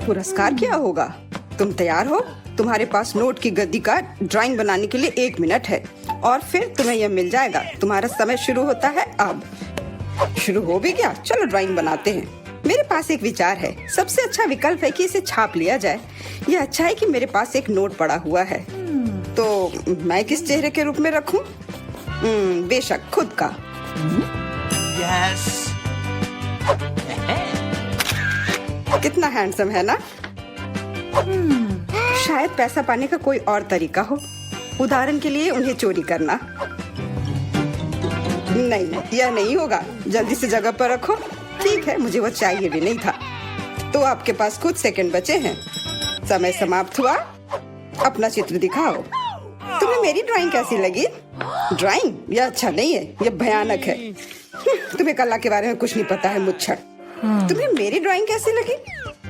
पुरस्कार क्या होगा? तुम तैयार हो? तुम्हारे पास नोट की गद्दी का ड्राइंग बनाने के लिए 1 मिनट है और फिर तुम्हें यह मिल जाएगा। तुम्हारा समय शुरू होता है अब। शुरू हो भी गया? चलो ड्राइंग बनाते हैं। मेरे पास एक विचार है। सबसे अच्छा विकल्प है कि इसे छाप लिया जाए। यह अच्छा है कि मेरे पास एक नोट पड़ा हुआ है। तो मैं किस चेहरे के रूप में रखूं? बेशक खुद का। यस। कितना हैंडसम है ना? शायद पैसा पाने का कोई और तरीका हो। उदाहरण के लिए उन्हें चोरी करना। नहीं, यह नहीं होगा। जल्दी से जगह पर रखो। ठीक है, मुझे वो चाहिए भी नहीं था। तो आपके पास कुछ सेकंड बचे हैं। समय समाप्त हुआ। अपना चित्र दिखाओ। तुम्हें मेरी ड्राइंग कैसी लगी? ड्राइंग? यह अच्छा नहीं है, यह भयानक है। तुम्हें कला के बारे में कुछ नहीं पता है, मुच्छर। तुम्हें मेरी ड्राइंग कैसी लगी?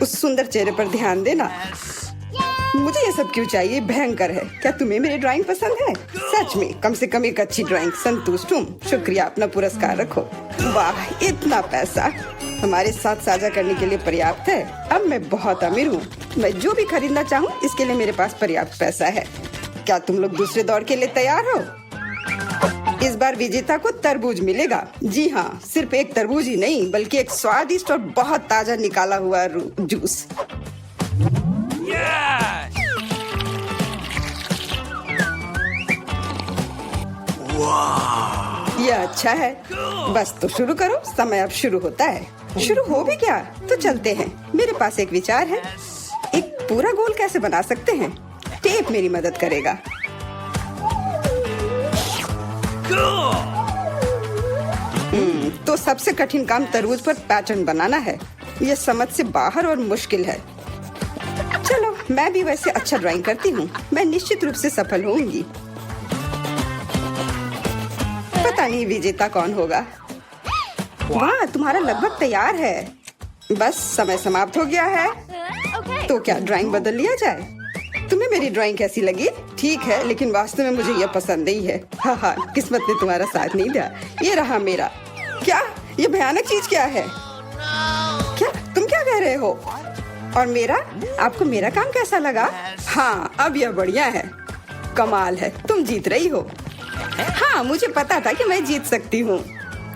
उस सुंदर चेहरे पर ध्यान देना। मुझे ये सब क्यों चाहिए? भयंकर है। क्या तुम्हें मेरी ड्राइंग पसंद है? सच में, कम से कम एक अच्छी ड्राइंग। संतुष्ट हूँ। शुक्रिया, अपना पुरस्कार रखो। वाह, इतना पैसा हमारे साथ साझा करने के लिए पर्याप्त है। अब मैं बहुत अमीर हूँ। मैं जो भी खरीदना चाहूँ इसके लिए मेरे पास पर्याप्त पैसा है। क्या तुम लोग दूसरे दौर के लिए तैयार हो? इस बार विजेता को तरबूज मिलेगा। जी हाँ, सिर्फ एक तरबूज ही नहीं बल्कि एक स्वादिष्ट और बहुत ताजा निकाला हुआ जूस। यह अच्छा है। बस तो शुरू करो। समय अब शुरू होता है। शुरू हो भी गया? तो चलते हैं। मेरे पास एक विचार है। एक पूरा गोल कैसे बना सकते हैं? टेप मेरी मदद करेगा। तो सबसे कठिन काम तरबूज पर पैटर्न बनाना है। यह समझ से बाहर और मुश्किल है। चलो, मैं भी वैसे अच्छा ड्राइंग करती हूँ। मैं निश्चित रूप से सफल होंगी। पता नहीं विजेता कौन होगा। वाह, तुम्हारा लगभग तैयार है। बस समय समाप्त हो गया है। तो क्या ड्राइंग बदल लिया जाए? तुम्हें मेरी ड्राइंग कैसी लगी? ठीक है, लेकिन वास्तव में मुझे यह पसंद नहीं है। हाँ, किस्मत ने तुम्हारा साथ नहीं दिया। ये रहा मेरा। क्या? ये भयानक चीज क्या है? क्या तुम क्या कह रहे हो? और मेरा? आपको मेरा काम कैसा लगा? हाँ, अब यह बढ़िया है। कमाल है, तुम जीत रही हो। हाँ, मुझे पता था कि मैं जीत सकती हूँ।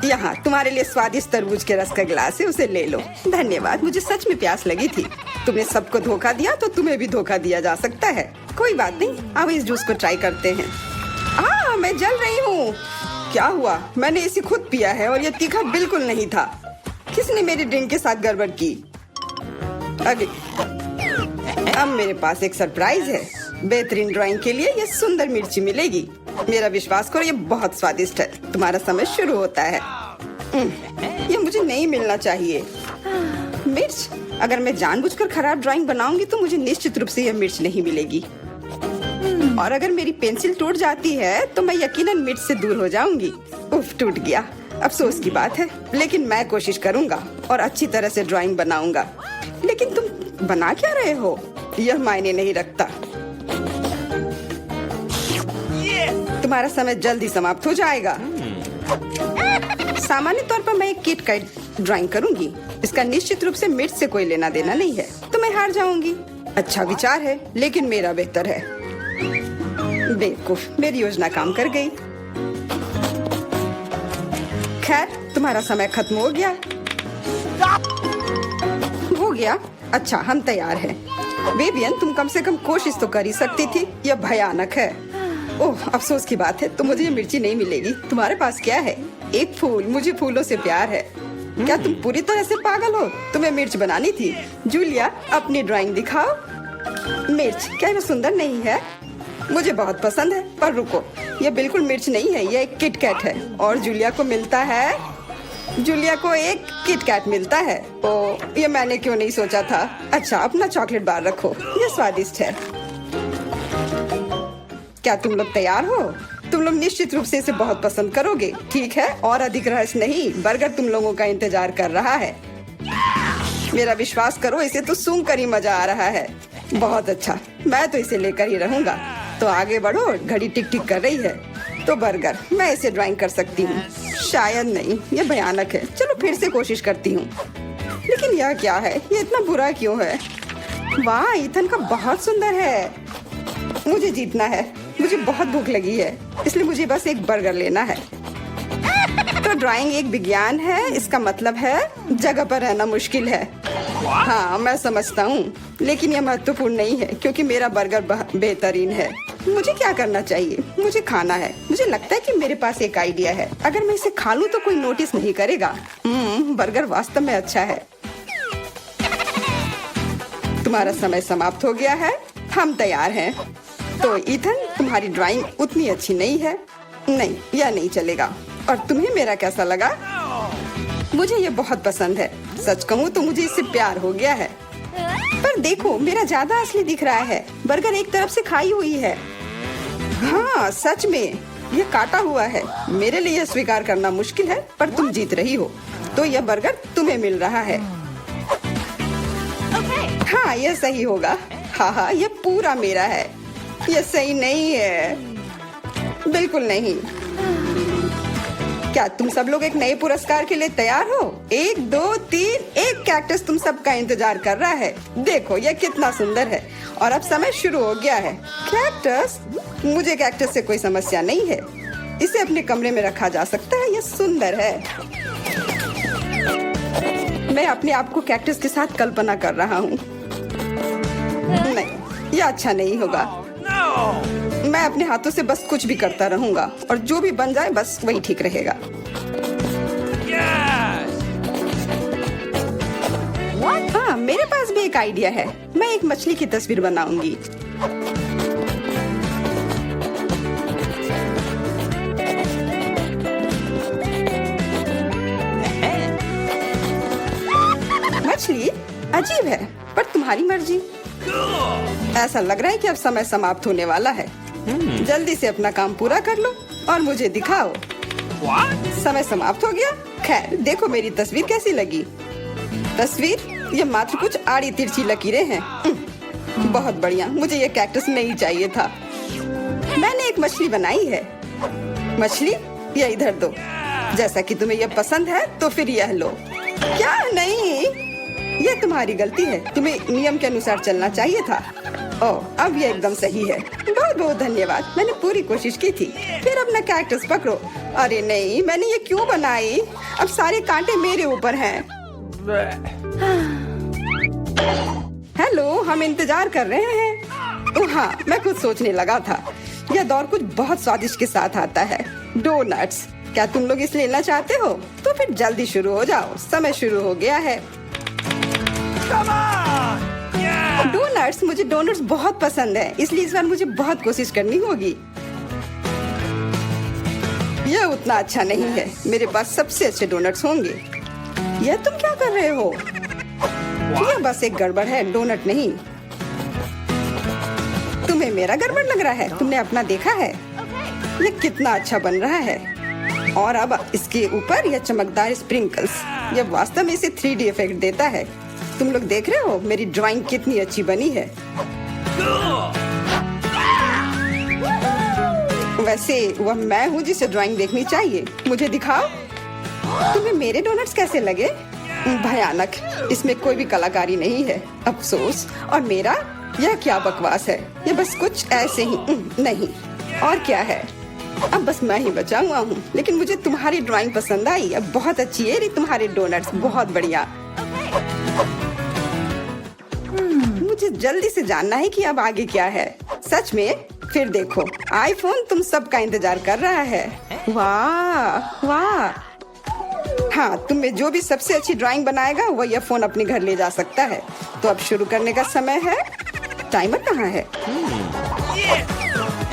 यहाँ तुम्हारे लिए स्वादिष्ट तरबूज के रस का गिलास है, उसे ले लो। धन्यवाद, मुझे सच में प्यास लगी थी। तुमने सबको धोखा दिया तो तुम्हें भी धोखा दिया जा सकता है। कोई बात नहीं, अब इस जूस को ट्राई करते हैं। मैं जल रही हूँ। क्या हुआ? मैंने इसे खुद पिया है और यह तीखा बिल्कुल नहीं था। किसने मेरी ड्रिंक के साथ गड़बड़ की? अरे, अब मेरे पास एक सरप्राइज है। बेहतरीन ड्राइंग के लिए ये सुंदर मिर्ची मिलेगी। मेरा विश्वास करो, ये बहुत स्वादिष्ट है। तुम्हारा समय शुरू होता है। ये मुझे नहीं मिलना चाहिए। मिर्च? अगर मैं जानबूझकर खराब ड्राइंग बनाऊंगी तो मुझे निश्चित रूप से यह मिर्च नहीं मिलेगी। और अगर मेरी पेंसिल टूट जाती है तो मैं यकीनन मिर्च से दूर हो जाऊंगी। उफ, टूट गया। अफसोस की बात है, लेकिन मैं कोशिश करूंगा और अच्छी तरह से ड्राइंग बनाऊंगा। लेकिन तुम बना क्या रहे हो? यह मायने नहीं रखता। तुम्हारा समय जल्दी समाप्त हो जाएगा। सामान्य तौर पर मैं एक किट कैट ड्राइंग करूंगी। इसका निश्चित रूप से मिर्च से कोई लेना देना नहीं है, तो मैं हार जाऊंगी। अच्छा विचार है, लेकिन मेरा बेहतर है। बेवकूफ, मेरी योजना काम कर गई। खैर, तुम्हारा समय खत्म हो गया। हो गया? अच्छा, हम तैयार हैं। विवियन, तुम कम से कम कोशिश तो कर ही सकती थी। यह भयानक है। ओह, अफसोस की बात है, तो मुझे ये मिर्ची नहीं मिलेगी। तुम्हारे पास क्या है? एक फूल। मुझे फूलों से प्यार है। क्या तुम पूरी तरह से पागल हो? तुम्हें मिर्च बनानी थी। जूलिया, अपनी ड्राइंग दिखाओ। मिर्च? क्या यह सुंदर नहीं है? मुझे बहुत पसंद है, पर रुको, यह बिल्कुल मिर्च नहीं है, यह एक किटकैट है। और जूलिया को मिलता है। जूलिया को एक किटकैट मिलता है। ओ, ये मैंने क्यों नहीं सोचा था। अच्छा, अपना चॉकलेट बार रखो, यह स्वादिष्ट है। क्या तुम लोग तैयार हो? तुम लोग निश्चित रूप से इसे बहुत पसंद करोगे। ठीक है, और अधिक रहस्य नहीं, बर्गर तुम लोगों का इंतजार कर रहा है। मेरा विश्वास करो, इसे तो सूंघ कर ही मजा आ रहा है। बहुत अच्छा, मैं तो इसे लेकर ही रहूंगा। तो आगे बढ़ो, घड़ी टिक टिक कर रही है। तो बर्गर, मैं इसे ड्राइंग कर सकती हूँ। शायद नहीं, ये भयानक है। चलो फिर से कोशिश करती हूँ। लेकिन यह क्या है? ये इतना बुरा क्यों है? वाह, ईथन का बहुत सुंदर है। मुझे जीतना है। मुझे बहुत भूख लगी है, इसलिए मुझे बस एक बर्गर लेना है। तो ड्राइंग एक विज्ञान है, इसका मतलब है जगह पर रहना मुश्किल है। हाँ, मैं समझता हूँ, लेकिन यह महत्वपूर्ण नहीं है क्योंकि मेरा बर्गर बेहतरीन है। मुझे क्या करना चाहिए? मुझे खाना है। मुझे लगता है कि मेरे पास एक आइडिया है। अगर मैं इसे खा लूँ तो कोई नोटिस नहीं करेगा। बर्गर वास्तव में अच्छा है। तुम्हारा समय समाप्त हो गया है। हम तैयार हैं। तो ईथन, तुम्हारी ड्राइंग उतनी अच्छी नहीं है। नहीं, यह नहीं चलेगा। और तुम्हें मेरा कैसा लगा? मुझे ये बहुत पसंद है। सच कहूँ तो मुझे इससे प्यार हो गया है। पर देखो, मेरा ज्यादा असली दिख रहा है। बर्गर एक तरफ से खाई हुई है। हाँ, सच में ये काटा हुआ है। मेरे लिए यह स्वीकार करना मुश्किल है, पर तुम जीत रही हो, तो यह बर्गर तुम्हें मिल रहा है। हाँ, यह सही होगा। हाँ, यह पूरा मेरा है। यह सही नहीं है, बिल्कुल नहीं। क्या तुम सब लोग एक नए पुरस्कार के लिए तैयार हो? 1, 2, 3, एक कैक्टस तुम सबका इंतजार कर रहा है। देखो, यह कितना सुंदर है। और अब समय शुरू हो गया है। कैक्टस? मुझे कैक्टस से कोई समस्या नहीं है। इसे अपने कमरे में रखा जा सकता है। यह सुंदर है। मैं अपने आप को कैक्टस के साथ कल्पना कर रहा हूँ। नहीं, यह अच्छा नहीं होगा। मैं अपने हाथों से बस कुछ भी करता रहूंगा और जो भी बन जाए बस वही ठीक रहेगा। हाँ, मेरे पास भी एक आइडिया है। मैं एक मछली की तस्वीर बनाऊंगी। मछली अजीब है, पर तुम्हारी मर्जी। ऐसा लग रहा है कि अब समय समाप्त होने वाला है। जल्दी से अपना काम पूरा कर लो और मुझे दिखाओ। समय समाप्त हो गया। खैर, देखो मेरी तस्वीर कैसी लगी। तस्वीर? ये मात्र कुछ आड़ी तिरछी लकीरें हैं। बहुत बढ़िया। मुझे ये कैक्टस नहीं चाहिए था। मैंने एक मछली बनाई है। मछली? यह इधर दो। जैसा कि तुम्हें यह पसंद है तो फिर यह लो। क्या? नहीं, यह तुम्हारी गलती है। तुम्हें नियम के अनुसार चलना चाहिए था। ओह, अब यह एकदम सही है। बहुत बहुत धन्यवाद। मैंने पूरी कोशिश की थी। फिर अपना कैक्टस पकड़ो। अरे नहीं, मैंने ये क्यों बनाई? अब सारे कांटे मेरे ऊपर हैं। हेलो, हम इंतजार कर रहे हैं। ओह हाँ, मैं कुछ सोचने लगा था। यह दौर कुछ बहुत स्वादिष्ट के साथ आता है। डोनट्स। क्या तुम लोग इसे लेना चाहते हो? तो फिर जल्दी शुरू हो जाओ। समय शुरू हो गया है। डोनट्स? मुझे डोनट्स बहुत पसंद है, इसलिए इस बार मुझे बहुत कोशिश करनी होगी। यह उतना अच्छा नहीं है। मेरे पास सबसे अच्छे डोनट्स होंगे। यह तुम क्या कर रहे हो? यह बस एक गड़बड़ है, डोनट नहीं। तुम्हें मेरा गड़बड़ लग रहा है? तुमने अपना देखा है? यह कितना अच्छा बन रहा है। और अब इसके ऊपर यह चमकदार स्प्रिंकल्स, यह वास्तव में इसे 3D इफेक्ट देता है। तुम लोग देख रहे हो मेरी ड्राइंग कितनी अच्छी बनी है। वैसे वह मैं हूँ जिसे ड्राइंग देखनी चाहिए। मुझे दिखाओ। तुम्हें मेरे डोनट्स कैसे लगे? भयानक। इसमें कोई भी कलाकारी नहीं है। अफसोस। और मेरा? यह क्या बकवास है। यह बस कुछ ऐसे ही नहीं। और क्या है? अब बस मैं ही बचा हुआ हूँ। लेकिन मुझे तुम्हारी ड्राइंग पसंद आई। अब बहुत अच्छी है तुम्हारे डोनट्स। बहुत बढ़िया। मुझे जल्दी से जानना है कि अब आगे क्या है। सच में? फिर देखो, आईफोन तुम सबका इंतजार कर रहा है। वाह वाह। हाँ, तुम में जो भी सबसे अच्छी ड्राइंग बनाएगा वह यह फोन अपने घर ले जा सकता है। तो अब शुरू करने का समय है। टाइमर कहाँ है?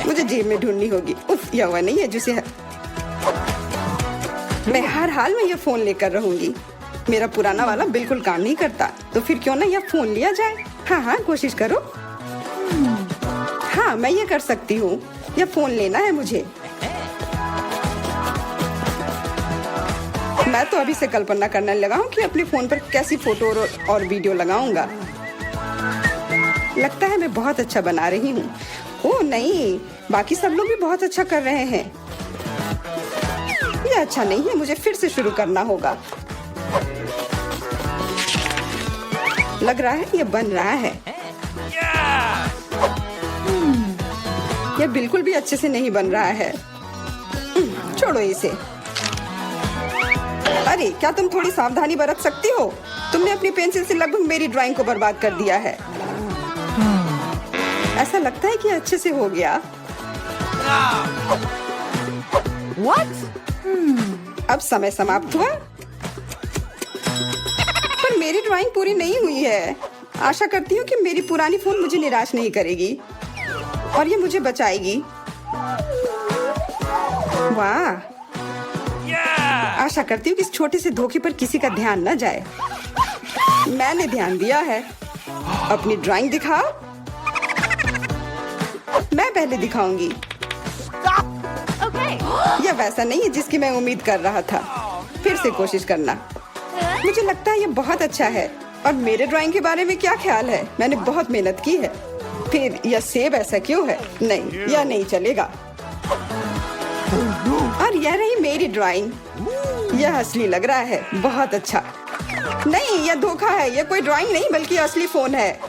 मुझे जेब में ढूंढनी होगी। उफ, यह वह नहीं है जिसे मैं हर हाल में यह फोन लेकर रहूंगी। मेरा पुराना वाला बिल्कुल काम नहीं करता, तो फिर क्यों ना यह फोन लिया जाए। हाँ, कोशिश करो। हाँ, मैं ये कर सकती हूँ। यह फोन लेना है मुझे। मैं तो अभी से कल्पना करने लगा हूँ कि अपने फोन पर कैसी फोटो और वीडियो लगाऊंगा। लगता है मैं बहुत अच्छा बना रही हूँ। ओह नहीं, बाकी सब लोग भी बहुत अच्छा कर रहे हैं। यह अच्छा नहीं है। मुझे फिर से शुरू करना होगा। लग रहा है यह बन रहा है। यह बिल्कुल भी अच्छे से नहीं बन रहा है। छोड़ो इसे। अरे क्या तुम थोड़ी सावधानी बरत सकती हो? तुमने अपनी पेंसिल से लगभग मेरी ड्राइंग को बर्बाद कर दिया है। ऐसा लगता है कि अच्छे से हो गया। What? अब समय समाप्त हुआ, पर मेरी ड्राइंग पूरी नहीं हुई है। आशा करती हूँ कि मेरी पुरानी फोन मुझे निराश नहीं करेगी और ये मुझे बचाएगी। वाह! आशा करती हूँ कि इस छोटे से धोखे पर किसी का ध्यान न जाए। मैंने ध्यान दिया है। अपनी ड्राइंग दिखाओ। मैं पहले दिखाऊंगी। यह वैसा नहीं है जिसकी मैं उम्मीद कर रहा था। फिर से कोशिश करना। मुझे लगता है यह बहुत अच्छा है। और मेरे ड्राइंग के बारे में क्या ख्याल है? मैंने बहुत मेहनत की है। फिर यह सेब ऐसा क्यों है? नहीं, यह नहीं चलेगा। और यह रही मेरी ड्राइंग। यह असली लग रहा है। बहुत अच्छा। नहीं, यह धोखा है। यह कोई ड्राइंग नहीं बल्कि असली फोन है।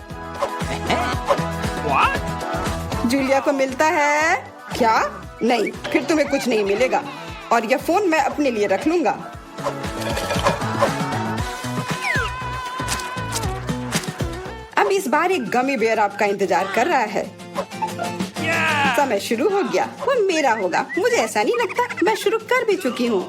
जूलिया को मिलता है क्या? नहीं, फिर तुम्हें कुछ नहीं मिलेगा। और यह फोन मैं अपने लिए रख लूंगा। अब इस बार एक गमी बेयर आपका इंतजार कर रहा है। समय शुरू हो गया। वो मेरा होगा। मुझे ऐसा नहीं लगता। मैं शुरू कर भी चुकी हूँ।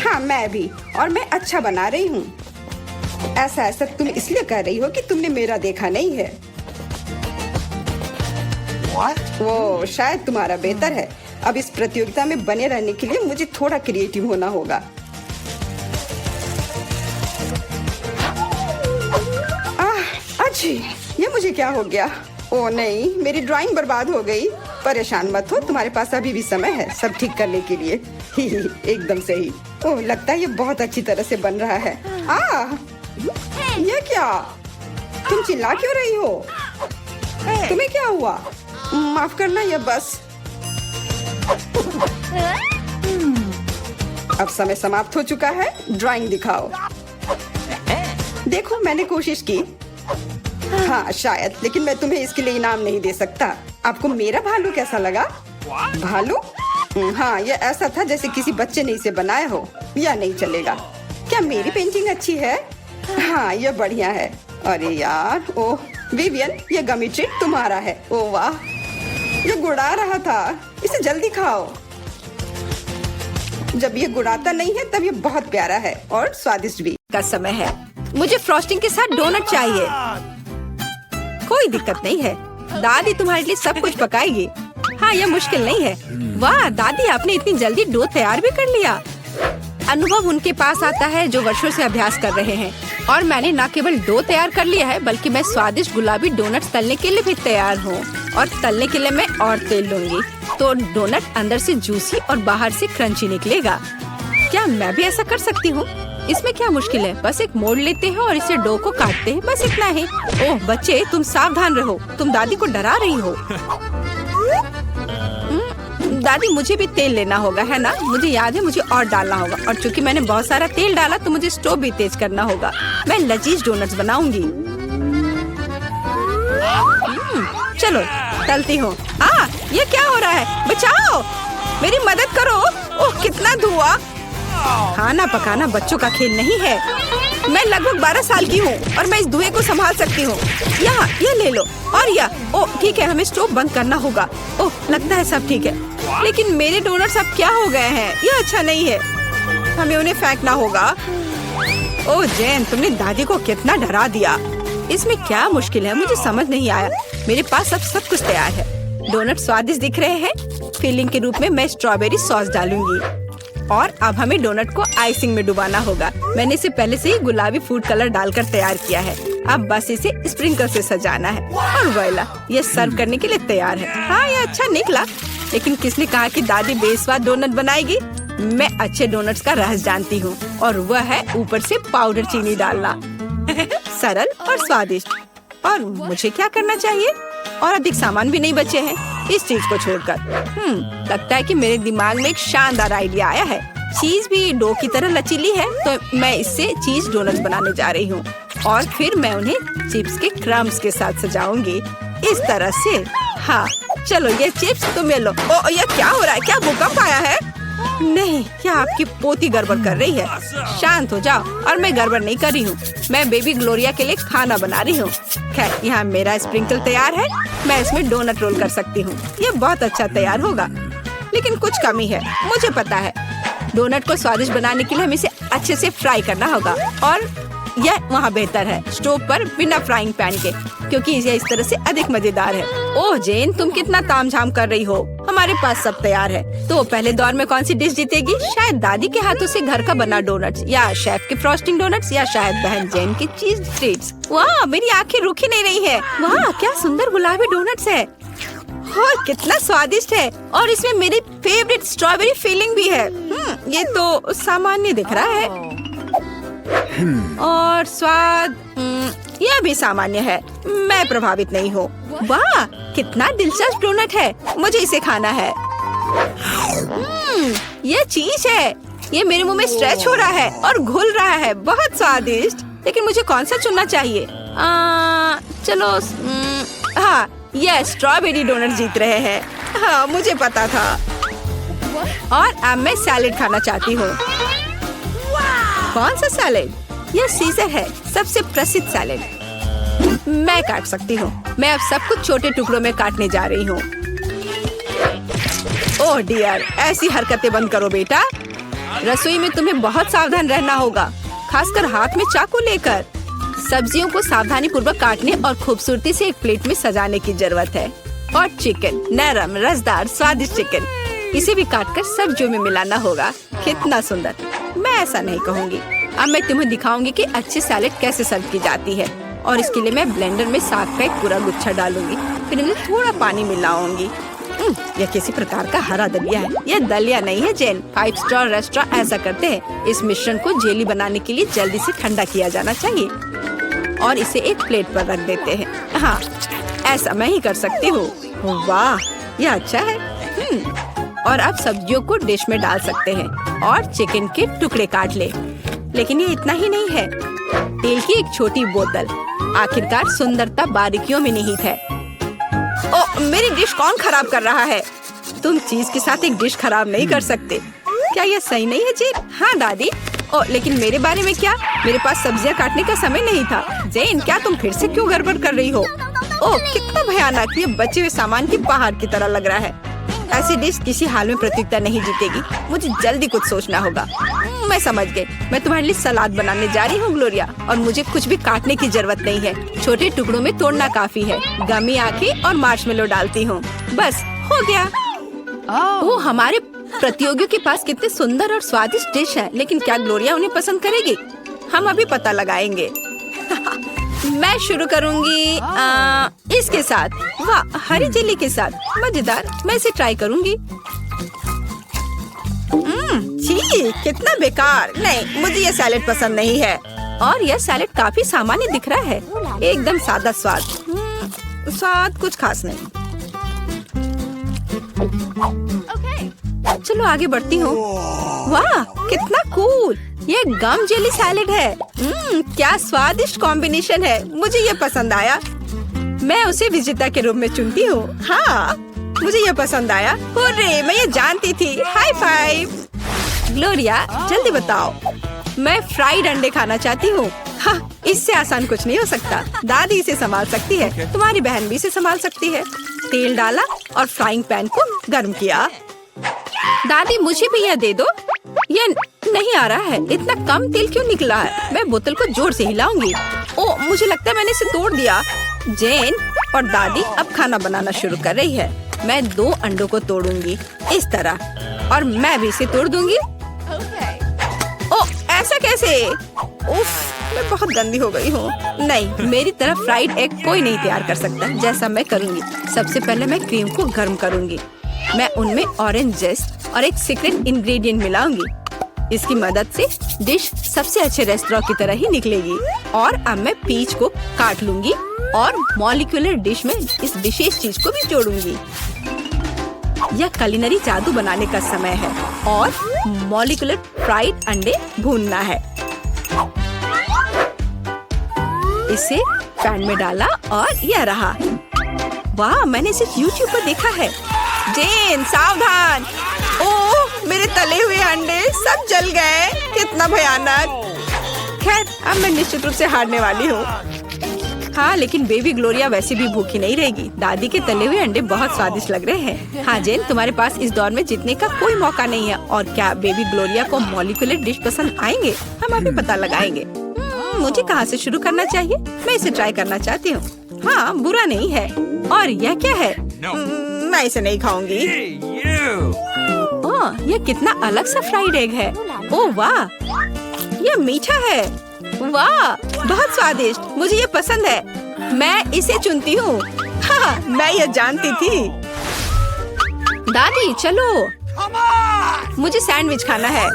हाँ, मैं भी। और मैं अच्छा बना रही हूँ। ऐसा तुम इसलिए कर रही हो कि तुमने मेरा देखा नहीं है। वो शायद तुम्हारा बेहतर है। अब इस प्रतियोगिता में बने रहने के लिए मुझे थोड़ा क्रिएटिव होना होगा। अच्छी, ये मुझे क्या हो गया? ओ नहीं, मेरी ड्राइंग बर्बाद हो गई। परेशान मत हो, तुम्हारे पास अभी भी समय है सब ठीक करने के लिए। एकदम सही। ओह, लगता है ये बहुत अच्छी तरह से बन रहा है। ये क्या? तुम चिल्ला क्यों रही हो? तुम्हें क्या हुआ? माफ करना, ये बस। अब समय समाप्त हो चुका है। ड्राइंग दिखाओ। देखो, मैंने कोशिश की। हाँ शायद, लेकिन मैं तुम्हें इसके लिए इनाम नहीं दे सकता। आपको मेरा भालू कैसा लगा? भालू? हाँ, यह ऐसा था जैसे किसी बच्चे ने इसे बनाया हो। यह नहीं चलेगा। क्या मेरी पेंटिंग अच्छी है? हाँ, यह बढ़िया है। अरे यार, ओह विवियन, यह गमी ट्रीट तुम्हारा है। ओह वाह, यह गुड़ा रहा था। इसे जल्दी खाओ। जब ये गुड़ाता नहीं है तब ये बहुत प्यारा है और स्वादिष्ट भी। का समय है। मुझे फ्रॉस्टिंग के साथ डोनट चाहिए। कोई दिक्कत नहीं है, दादी तुम्हारे लिए सब कुछ पकाएगी। हाँ, यह मुश्किल नहीं है। वाह दादी, आपने इतनी जल्दी डो तैयार भी कर लिया। अनुभव उनके पास आता है जो वर्षों से अभ्यास कर रहे हैं। और मैंने न केवल डो तैयार कर लिया है बल्कि मैं स्वादिष्ट गुलाबी डोनट्स तलने के लिए भी तैयार हूँ। और तलने के लिए मैं और तेल लूंगी तो डोनट अंदर से जूसी और बाहर से क्रंची निकलेगा। क्या मैं भी ऐसा कर सकती हूँ? इसमें क्या मुश्किल है? बस एक मोड़ लेते हैं और इसे डो को काटते हैं, बस इतना ही। ओह बच्चे, तुम सावधान रहो, तुम दादी को डरा रही हो। दादी, मुझे भी तेल लेना होगा, है ना? मुझे याद है, मुझे और डालना होगा। और चूंकि मैंने बहुत सारा तेल डाला तो मुझे स्टोव भी तेज करना होगा। मैं लजीज डोनट्स बनाऊंगी। चलो तलती हूँ। ये क्या हो रहा है? बचाओ, मेरी मदद करो। ओह कितना धुआं। खाना पकाना बच्चों का खेल नहीं है। मैं लगभग 12 साल की हूँ और मैं इस धुएं को संभाल सकती हूँ। यहाँ ये ले लो। और यह ओह ठीक है, हमें स्टोव बंद करना होगा। ओह लगता है सब ठीक है, लेकिन मेरे डोनट्स अब क्या हो गए हैं? यह अच्छा नहीं है, हमें उन्हें फेंकना होगा। ओह जैन, तुमने दादी को कितना डरा दिया। इसमें क्या मुश्किल है? मुझे समझ नहीं आया। मेरे पास अब सब कुछ तैयार है। डोनट स्वादिष्ट दिख रहे हैं। फिलिंग के रूप में मैं स्ट्रॉबेरी सॉस डालूंगी। और अब हमें डोनट को आइसिंग में डुबाना होगा। मैंने इसे पहले से ही गुलाबी फूड कलर डालकर तैयार किया है। अब बस इसे स्प्रिंकल से सजाना है और वोइला, ये सर्व करने के लिए तैयार है। हाँ, ये अच्छा निकला, लेकिन किसने कहा कि दादी बेस्वाद डोनट बनाएगी? मैं अच्छे डोनट्स का रहस्य जानती हूँ और वह है ऊपर से पाउडर चीनी डालना। सरल और स्वादिष्ट। और मुझे क्या करना चाहिए? और अधिक सामान भी नहीं बचे हैं इस चीज को छोड़कर। लगता है कि मेरे दिमाग में एक शानदार आइडिया आया है। चीज भी डो की तरह लचीली है तो मैं इससे चीज डोनट्स बनाने जा रही हूँ। और फिर मैं उन्हें चिप्स के क्रम्स के साथ सजाऊंगी। इस तरह से हाँ चलो ये चिप्स तुम ले लो। ओ ये क्या हो रहा है? क्या भूकंप आया है? नहीं, क्या आपकी पोती गड़बड़ कर रही है? शांत हो जाओ। और मैं गड़बड़ नहीं कर रही हूँ, मैं बेबी ग्लोरिया के लिए खाना बना रही हूँ। खैर यहाँ मेरा स्प्रिंकल तैयार है, मैं इसमें डोनट रोल कर सकती हूँ। ये बहुत अच्छा तैयार होगा, लेकिन कुछ कमी है, मुझे पता है। डोनट को स्वादिष्ट बनाने के लिए हमें इसे अच्छे से फ्राई करना होगा, और यह वहाँ बेहतर है स्टोव पर बिना फ्राइंग पैन के, क्योंकि यह इस तरह से अधिक मजेदार है। ओह जेन, तुम कितना तामझाम कर रही हो, हमारे पास सब तैयार है। तो पहले दौर में कौन सी डिश जीतेगी? शायद दादी के हाथों से घर का बना डोनट्स, या शेफ के फ्रॉस्टिंग डोनट्स, या शायद बहन जेन की चीज स्ट्रीट्स। वाह, मेरी आंखें रुकी नहीं रही है। वाह क्या सुंदर गुलाबी डोनट्स है, और कितना स्वादिष्ट है, और इसमें मेरी फेवरेट स्ट्रॉबेरी फीलिंग भी है। ये तो सामान्य दिख रहा है, और स्वाद यह भी सामान्य है, मैं प्रभावित नहीं हूँ। वाह कितना दिलचस्प डोनट है, मुझे इसे खाना है। ये चीज है, ये मेरे मुंह में स्ट्रेच हो रहा है और घुल रहा है, बहुत स्वादिष्ट। लेकिन मुझे कौन सा चुनना चाहिए? चलो हाँ, ये स्ट्रॉबेरी डोनट जीत रहे हैं। हाँ मुझे पता था। और अब मैं सैलेड खाना चाहती हूँ। कौन सा सैलेड? यह सीजर है, सबसे प्रसिद्ध सैलेड। मैं काट सकती हूँ। मैं अब सब कुछ छोटे टुकड़ों में काटने जा रही हूँ। ओह डियर, ऐसी हरकतें बंद करो बेटा। रसोई में तुम्हें बहुत सावधान रहना होगा, खासकर हाथ में चाकू लेकर। सब्जियों को सावधानी पूर्वक काटने और खूबसूरती से एक प्लेट में सजाने की जरूरत है। और चिकन, नरम रसदार स्वादिष्ट चिकन, इसे भी काटकर सब्जियों में मिलाना होगा। कितना सुंदर। मैं ऐसा नहीं कहूँगी। अब मैं तुम्हें दिखाऊंगी कि अच्छी सैलेड कैसे सर्व की जाती है। और इसके लिए मैं ब्लेंडर में साग का एक पूरा गुच्छा डालूंगी, फिर इनमें थोड़ा पानी मिलाऊंगी। यह किसी प्रकार का हरा दलिया है। यह दलिया नहीं है जेन, 5 स्टार रेस्टोरेंट ऐसा करते हैं। इस मिश्रण को जेली बनाने के लिए जल्दी से ठंडा किया जाना चाहिए, और इसे एक प्लेट पर रख देते हैं। हाँ ऐसा मैं ही कर सकती हूँ। वाह यह अच्छा है। और अब सब्जियों को डिश में डाल सकते हैं, और चिकन के टुकड़े काट ले। लेकिन ये इतना ही नहीं है, तेल की एक छोटी बोतल। आखिरकार सुंदरता बारीकियों में निहित है। ओ मेरी डिश कौन खराब कर रहा है? तुम चीज के साथ एक डिश खराब नहीं कर सकते। क्या यह सही नहीं है जेन? हाँ दादी। ओ लेकिन मेरे बारे में क्या? मेरे पास सब्जियां काटने का समय नहीं था। जेन क्या तुम फिर से क्यों गड़बड़ कर रही हो? ओ कितना भयानक, ये बचे हुए सामान की पहाड़ की तरह लग रहा है। ऐसी डिश किसी हाल में प्रतियोगिता नहीं जीतेगी। मुझे जल्दी कुछ सोचना होगा। मैं समझ गई। मैं तुम्हारे लिए सलाद बनाने जा रही हूँ ग्लोरिया, और मुझे कुछ भी काटने की जरूरत नहीं है। छोटे टुकड़ों में तोड़ना काफी है। गमी आंखें और मार्शमेलो डालती हूँ, बस हो गया। ओह हमारे प्रतियोगियों के पास कितने सुंदर और स्वादिष्ट डिश है, लेकिन क्या ग्लोरिया उन्हें पसंद करेगी? हम अभी पता लगाएंगे। मैं शुरू करूंगी इसके साथ। वाह हरी चिल्ली के साथ, मजेदार। मैं इसे ट्राई करूंगी। छी कितना बेकार। नहीं मुझे ये सैलेड पसंद नहीं है, और यह सैलेड काफी सामान्य दिख रहा है। एकदम सादा स्वाद। स्वाद कुछ खास नहीं। चलो आगे बढ़ती हूँ। वाह कितना कूल, ये गम जेली सैलेड है। क्या स्वादिष्ट कॉम्बिनेशन है, मुझे ये पसंद आया। मैं उसे विजेता के रूप में चुनती हूँ। हाँ मुझे ये पसंद आया। हुर्रे, मैं ये जानती थी। High five. ग्लोरिया जल्दी बताओ। मैं फ्राइड अंडे खाना चाहती हूँ। हाँ इससे आसान कुछ नहीं हो सकता। दादी इसे संभाल सकती है, तुम्हारी बहन भी इसे संभाल सकती है। तेल डाला और फ्राइंग पैन को गर्म किया। दादी मुझे भी यह दे दो। यह नहीं आ रहा है, इतना कम तेल क्यों निकला है? मैं बोतल को जोर से हिलाऊंगी। ओ मुझे लगता है मैंने इसे तोड़ दिया। जेन और दादी अब खाना बनाना शुरू कर रही है। मैं 2 अंडों को तोड़ूंगी इस तरह, और मैं भी इसे तोड़ दूंगी। ओ ऐसा कैसे? उफ, मैं बहुत गंदी हो गई हूँ। नहीं, मेरी तरह फ्राइड एग कोई नहीं तैयार कर सकता जैसा मैं करूँगी। सबसे पहले मैं क्रीम को गर्म करूँगी। मैं उनमें ऑरेंज जेस्ट और एक सीक्रेट इंग्रेडिएंट मिलाऊंगी। इसकी मदद से डिश सबसे अच्छे रेस्टोरेंट की तरह ही निकलेगी। और अब मैं पीच को काट लूंगी और मॉलिक्यूलर डिश में इस विशेष चीज को भी जोड़ूंगी। यह कुलिनरी जादू बनाने का समय है, और मॉलिक्यूलर फ्राइड अंडे भूनना है। इसे पैन में डाला और यह रहा। वाह, मैंने इसे YouTube पर देखा है। जेन सावधान। ओह, मेरे तले हुए अंडे सब जल गए, कितना भयानक। खैर, अब मैं निश्चित रूप से हारने वाली हूँ। हाँ, लेकिन बेबी ग्लोरिया वैसे भी भूखी नहीं रहेगी। दादी के तले हुए अंडे बहुत स्वादिष्ट लग रहे हैं। हाँ जेन, तुम्हारे पास इस दौर में जीतने का कोई मौका नहीं है। और क्या बेबी ग्लोरिया को मॉलिक्यूलर डिश पसंद आएंगे? हम अभी पता लगाएंगे। मुझे कहाँ से शुरू करना चाहिए? मैं इसे ट्राई करना चाहती हूँ। हाँ, बुरा नहीं है। और यह क्या है? मैं इसे नहीं खाऊंगी। ओह, यह कितना अलग सा फ्राइड एग है। ओह वाह, यह मीठा है। वाह, बहुत स्वादिष्ट, मुझे ये पसंद है। मैं इसे चुनती हूँ। हाँ, मैं ये जानती थी। दादी चलो, मुझे सैंडविच खाना है।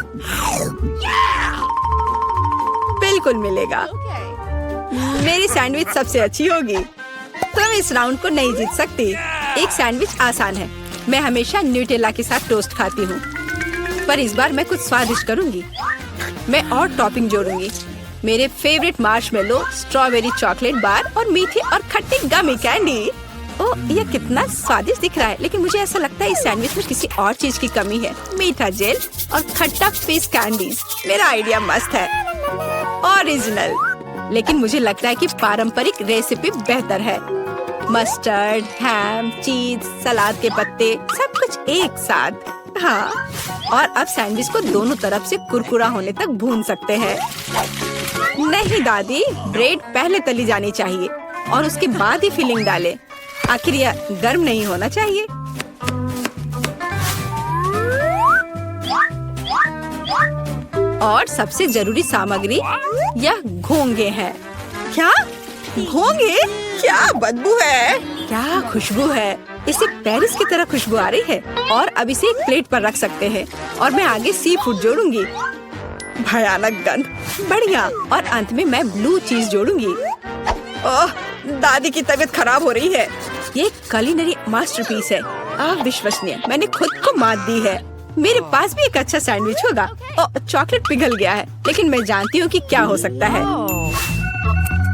बिल्कुल मिलेगा। मेरी सैंडविच सबसे अच्छी होगी। तुम इस राउंड को नहीं जीत सकती। एक सैंडविच आसान है। मैं हमेशा न्यूटेला के साथ टोस्ट खाती हूँ, पर इस बार मैं कुछ स्वादिष्ट करूँगी। मैं और टॉपिंग जोड़ूंगी। मेरे favourite marshmallow, strawberry chocolate bar और मीठी और खट्टी गमी कैंडी। ओह, यह कितना स्वादिष्ट दिख रहा है, लेकिन मुझे ऐसा लगता है इस सैंडविच में किसी और चीज की कमी है। मीठा जेल और खट्टा फिश कैंडीज। मेरा आइडिया मस्त है, ओरिजिनल। लेकिन मुझे लगता है कि पारंपरिक रेसिपी बेहतर है। मस्टर्ड, हैम, चीज, सलाद के पत्ते, सब कुछ एक साथ। हाँ, और अब सैंडविच को दोनों तरफ से कुरकुरा होने तक भून सकते हैं। नहीं दादी, ब्रेड पहले तली जानी चाहिए और उसके बाद ही फिलिंग डालें। आखिर यह गर्म नहीं होना चाहिए। और सबसे जरूरी सामग्री यह घोंगे हैं। क्या घोंगे? क्या बदबू है, क्या खुशबू है। इसे पेरिस की तरह खुशबू आ रही है। और अब इसे एक प्लेट पर रख सकते हैं और मैं आगे सी फूड जोड़ूंगी। भयानक गंध, बढ़िया। और अंत में मैं ब्लू चीज जोड़ूंगी। ओह, दादी की तबीयत खराब हो रही है। ये कुलिनरी मास्टरपीस है, अविश्वसनीय। मैंने खुद को मात दी है। मेरे पास भी एक अच्छा सैंडविच होगा। ओह, चॉकलेट पिघल गया है, लेकिन मैं जानती हूँ कि क्या हो सकता है।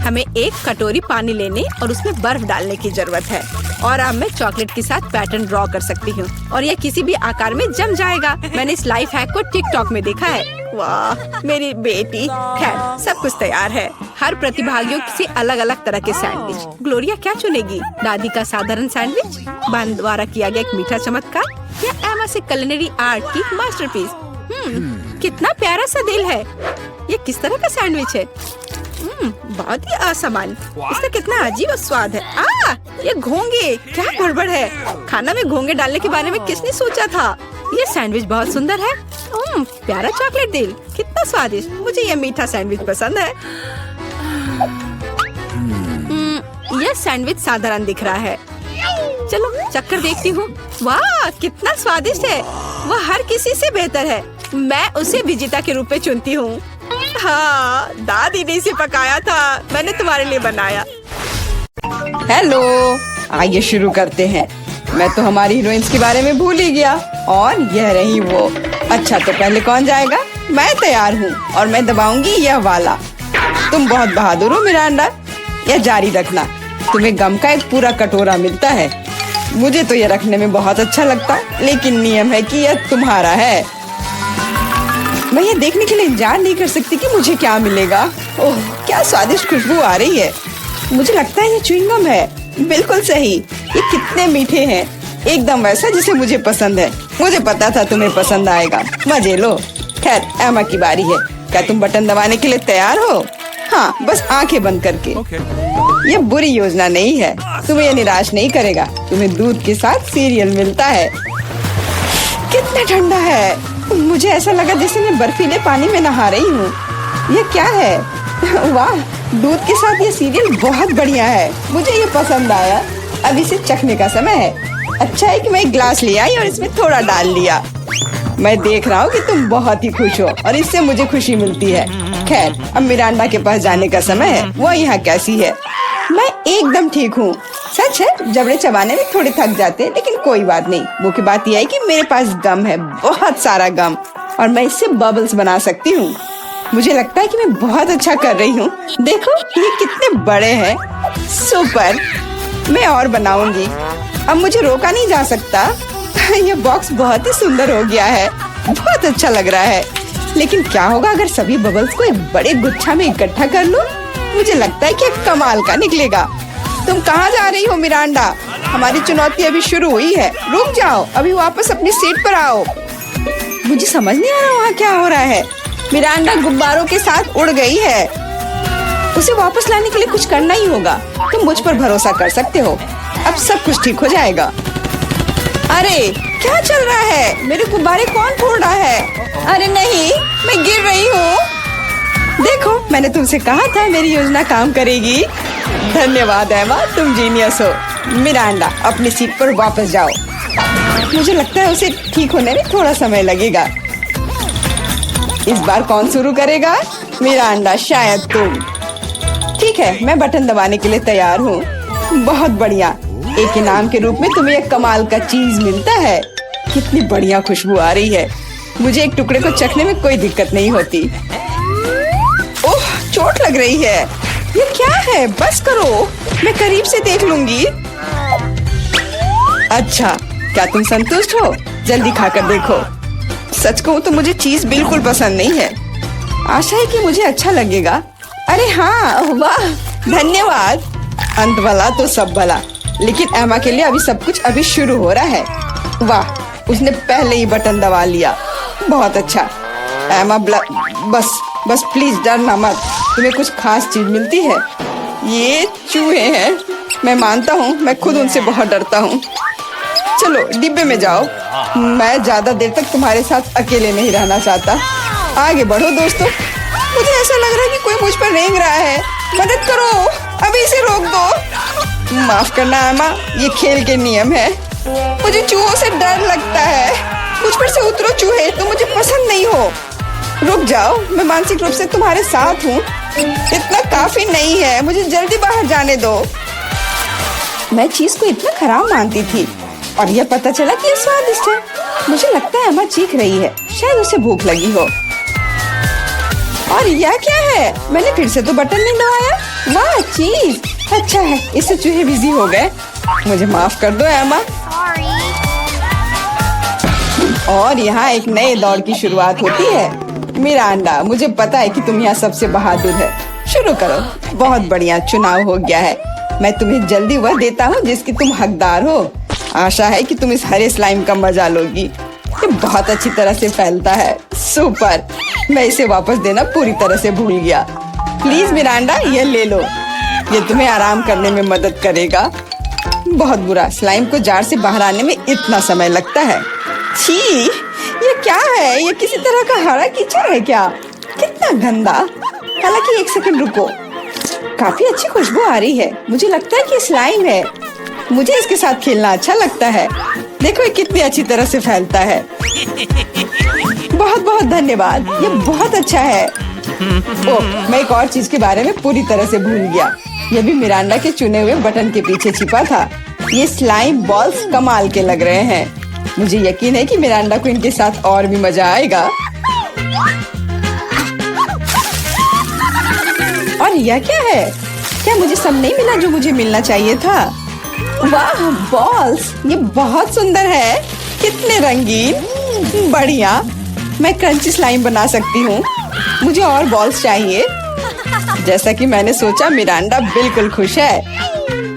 हमें एक कटोरी पानी लेने और उसमें बर्फ डालने की जरूरत है। और अब मैं चॉकलेट के साथ पैटर्न ड्रॉ कर सकती हूँ और यह किसी भी आकार में जम जाएगा। मैंने इस लाइफ हैक को टिकटॉक में देखा है। वाह, मेरी बेटी। खैर, सब कुछ तैयार है। हर प्रतिभागियों से अलग अलग तरह के सैंडविच। ग्लोरिया क्या चुनेगी? दादी का साधारण सैंडविच, बहन द्वारा किया गया एक मीठा चमत्कार, या एमा से कुलिनरी आर्ट की मास्टरपीस? कितना प्यारा सा दिल है। ये किस तरह का सैंडविच है? बहुत ही असामान्य। इसका कितना अजीब स्वाद है। ये घोंगे, क्या गड़बड़ है। खाना में घोंगे डालने के बारे में किसने सोचा था? ये सैंडविच बहुत सुंदर है। प्यारा चॉकलेट दिल, कितना स्वादिष्ट। मुझे ये मीठा सैंडविच पसंद है। यह सैंडविच साधारण दिख रहा है। चलो चक्कर देखती हूँ। वाह, कितना स्वादिष्ट है। वह हर किसी से बेहतर है। मैं उसे विजेता के रूप में चुनती हूँ। हाँ, दादी ने इसे पकाया था, मैंने तुम्हारे लिए बनाया। हेलो, आइए शुरू करते हैं। मैं तो हमारी हीरोइंस के बारे में भूल ही गया। और यह रही वो। अच्छा, तो पहले कौन जाएगा? मैं तैयार हूँ और मैं दबाऊंगी यह वाला। तुम बहुत बहादुर हो मिरांडा, यह जारी रखना। तुम्हें गम का एक पूरा कटोरा मिलता है। मुझे तो यह रखने में बहुत अच्छा लगता, लेकिन नियम है कि यह तुम्हारा है। मैं ये देखने के लिए इंतजार नहीं कर सकती कि मुझे क्या मिलेगा। ओह, क्या स्वादिष्ट खुशबू आ रही है। मुझे लगता है ये च्युइंगम है। बिल्कुल सही। ये कितने मीठे हैं, एकदम वैसा जिसे मुझे पसंद है। मुझे पता था तुम्हें पसंद आएगा। मजे लो। खैर, एमा की बारी है। क्या तुम बटन दबाने के लिए तैयार हो? हाँ, बस आंखें बंद करके। ये बुरी योजना नहीं है। तुम्हें ये निराश नहीं करेगा। तुम्हें दूध के साथ सीरियल मिलता है। कितना ठंडा है। मुझे ऐसा लगा जैसे मैं बर्फीले पानी में नहा रही हूँ। ये क्या है? वाह, दूध के साथ ये सीरियल बहुत बढ़िया है। मुझे ये पसंद आया। अब इसे चखने का समय है। अच्छा है कि मैं एक ग्लास ले आई और इसमें थोड़ा डाल लिया। मैं देख रहा हूँ कि तुम बहुत ही खुश हो और इससे मुझे खुशी मिलती है। खैर, अब मिरांडा के पास जाने का समय है। वो यहाँ कैसी है? मैं एकदम ठीक हूँ। सच है, जबड़े चबाने में थोड़े थक जाते हैं, लेकिन कोई बात नहीं। मुख्य बात यह है कि मेरे पास गम है, बहुत सारा गम, और मैं इससे बबल्स बना सकती हूँ। मुझे लगता है कि मैं बहुत अच्छा कर रही हूँ। देखो, ये कितने बड़े हैं। सुपर। मैं और बनाऊंगी। अब मुझे रोका नहीं जा सकता। ये बॉक्स बहुत ही सुंदर हो गया है, बहुत अच्छा लग रहा है। लेकिन क्या होगा अगर सभी बबल्स को एक बड़े गुच्छा में इकट्ठा कर लूं? मुझे लगता है कि कमाल का निकलेगा। तुम कहाँ जा रही हो मिरांडा? हमारी चुनौती अभी शुरू हुई है। रुक जाओ, अभी वापस अपनी सीट पर आओ। मुझे समझ नहीं आ रहा वहाँ क्या हो रहा है। मिरांडा गुब्बारों के साथ उड़ गई है। उसे वापस लाने के लिए कुछ करना ही होगा। तुम मुझ पर भरोसा कर सकते हो। अब सब कुछ ठीक हो जाएगा। अरे क्या चल रहा है? मेरे गुब्बारे कौन फोड़ रहा है? अरे नहीं, मैं गिर रही हूँ। देखो, मैंने तुमसे कहा था मेरी योजना काम करेगी। धन्यवाद एमा, तुम जीनियस हो। मिरांडा, अपनी सीट पर वापस जाओ। मुझे लगता है उसे ठीक होने में थोड़ा समय लगेगा। इस बार कौन शुरू करेगा? मिरांडा, शायद तुम। ठीक है, मैं बटन दबाने के लिए तैयार हूँ। बहुत बढ़िया। एक इनाम के रूप में तुम्हें एक कमाल का चीज मिलता है। कितनी बढ़िया खुशबू आ रही है। मुझे एक टुकड़े को चखने में कोई दिक्कत नहीं होती। ओह, चोट लग रही है। ये क्या है? बस करो, मैं करीब से देख लूंगी। अच्छा, क्या तुम संतुष्ट हो? जल्दी खाकर देखो। सच कहूँ तो मुझे चीज बिल्कुल पसंद नहीं है। आशा है कि मुझे अच्छा लगेगा। अरे हाँ, वाह, धन्यवाद। अंत भला तो सब भला। लेकिन एमा के लिए अभी सब कुछ अभी शुरू हो रहा है। वाह, उसने पहले ही बटन दबा लिया। बहुत अच्छा एमा, बस प्लीज डरना मत। तुम्हें कुछ खास चीज मिलती है। ये चूहे हैं। मैं मानता हूँ, मैं खुद उनसे बहुत डरता हूँ। चलो डिब्बे में जाओ। मैं ज्यादा देर तक तुम्हारे साथ अकेले नहीं रहना चाहता। आगे बढ़ो दोस्तों। मुझे ऐसा लग रहा है कि कोई मुझ पर रेंग रहा है। मदद करो, अभी इसे रोक दो। माफ करना एमा, ये खेल के नियम है। मुझे चूहों से डर लगता है। मुझ पर से उतरो चूहे, तुम मुझे पसंद नहीं हो। रुक जाओ, मैं मानसिक रूप से तुम्हारे साथ हूँ। इतना काफी नहीं है, मुझे जल्दी बाहर जाने दो। मैं चीज को इतना खराब मानती थी और यह पता चला कि ये स्वादिष्ट है। मुझे लगता है एमा चीख रही है, शायद उसे भूख लगी हो। और यह क्या है? मैंने फिर से तो बटन नहीं दबाया। वाह, चीज अच्छा है, इससे चूहे बिजी हो गए। मुझे माफ कर दो एमा। और यहाँ एक नए दौर की शुरुआत होती है। मिरांडा, मुझे पता है कि तुम यहाँ सबसे बहादुर है। शुरू करो। बहुत बढ़िया, चुनाव हो गया है। मैं तुम्हें जल्दी वह देता हूँ जिसकी तुम हकदार हो। आशा है कि तुम इस हरे स्लाइम का मजा लोगी। ये बहुत अच्छी तरह से फैलता है। सुपर। मैं इसे वापस देना पूरी तरह से भूल गया। प्लीज मिरांडा, ये ले लो। ये तुम्हें आराम करने में मदद करेगा। बहुत बुरा, स्लाइम को जार से बाहर आने में इतना समय लगता है। छी, ये क्या है? ये किसी तरह का हरा कीचड़ है क्या? कितना गंदा। हालांकि एक सेकंड रुको, काफी अच्छी खुशबू आ रही है। मुझे लगता है कि स्लाइम है। मुझे इसके साथ खेलना अच्छा लगता है। देखो ये कितनी अच्छी तरह से फैलता है। बहुत बहुत धन्यवाद, ये बहुत अच्छा है। ओह, मैं एक और चीज के बारे में पूरी तरह से भूल गया। ये भी मिरांडा के चुने हुए बटन के पीछे छिपा था। ये स्लाइम बॉल्स कमाल के लग रहे हैं। मुझे यकीन है कि मिरांडा को इनके साथ और भी मजा आएगा। और यह क्या है? क्या मुझे सब नहीं मिला जो मुझे मिलना चाहिए था? वाह, बॉल्स, ये बहुत सुंदर है। कितने रंगीन। बढ़िया, मैं क्रंची स्लाइम बना सकती हूँ। मुझे और बॉल्स चाहिए। जैसा कि मैंने सोचा, मिरांडा बिल्कुल खुश है।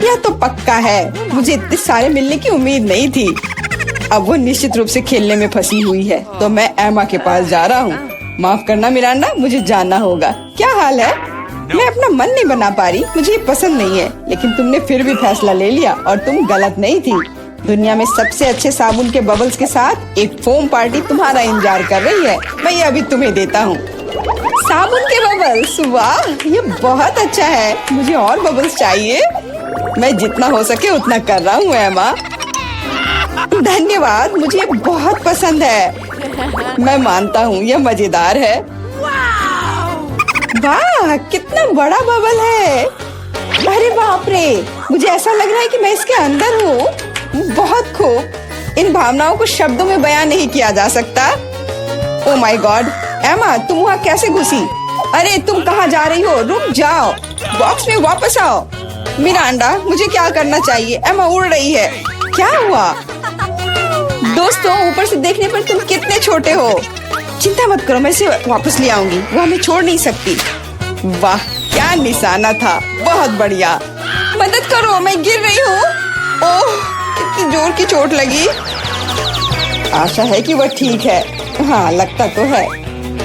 यह तो पक्का है। मुझे इतने सारे मिलने की उम्मीद नहीं थी। अब वो निश्चित रूप से खेलने में फंसी हुई है, तो मैं एमा के पास जा रहा हूँ। माफ करना मिरांडा, मुझे जाना होगा। क्या हाल है? मैं अपना मन नहीं बना पा रही। मुझे ये पसंद नहीं है, लेकिन तुमने फिर भी फैसला ले लिया और तुम गलत नहीं थी। दुनिया में सबसे अच्छे साबुन के बबल्स के साथ एक फोम पार्टी तुम्हारा इंतजार कर रही है। मैं ये अभी तुम्हें देता हूँ। साबुन के बबल्स, वाह, ये बहुत अच्छा है। मुझे और बबल्स चाहिए। मैं जितना हो सके उतना कर रहा हूँ एमा। धन्यवाद, मुझे ये बहुत पसंद है। मैं मानता हूँ यह मजेदार है। वाह, कितना बड़ा बबल है। अरे बाप रे, मुझे ऐसा लग रहा है कि मैं इसके अंदर हूँ। बहुत खूब। इन भावनाओं को शब्दों में बयान नहीं किया जा सकता। ओह माय गॉड, एमा, तुम वहाँ कैसे घुसी? अरे तुम कहाँ जा रही हो? रुक जाओ, बॉक्स में वापस आओ। मिरांडा, मुझे क्या करना चाहिए? एमा उड़ रही है। क्या हुआ? दोस्तों, ऊपर से देखने पर तुम कितने छोटे हो। चिंता मत करो, मैं इसे वापस ले आऊंगी। वो हमें छोड़ नहीं सकती। वाह, क्या निशाना था। बहुत बढ़िया। मदद करो, मैं गिर रही हूँ। ओह, कितनी जोर की चोट लगी। आशा है कि वह ठीक है। हाँ, लगता तो है।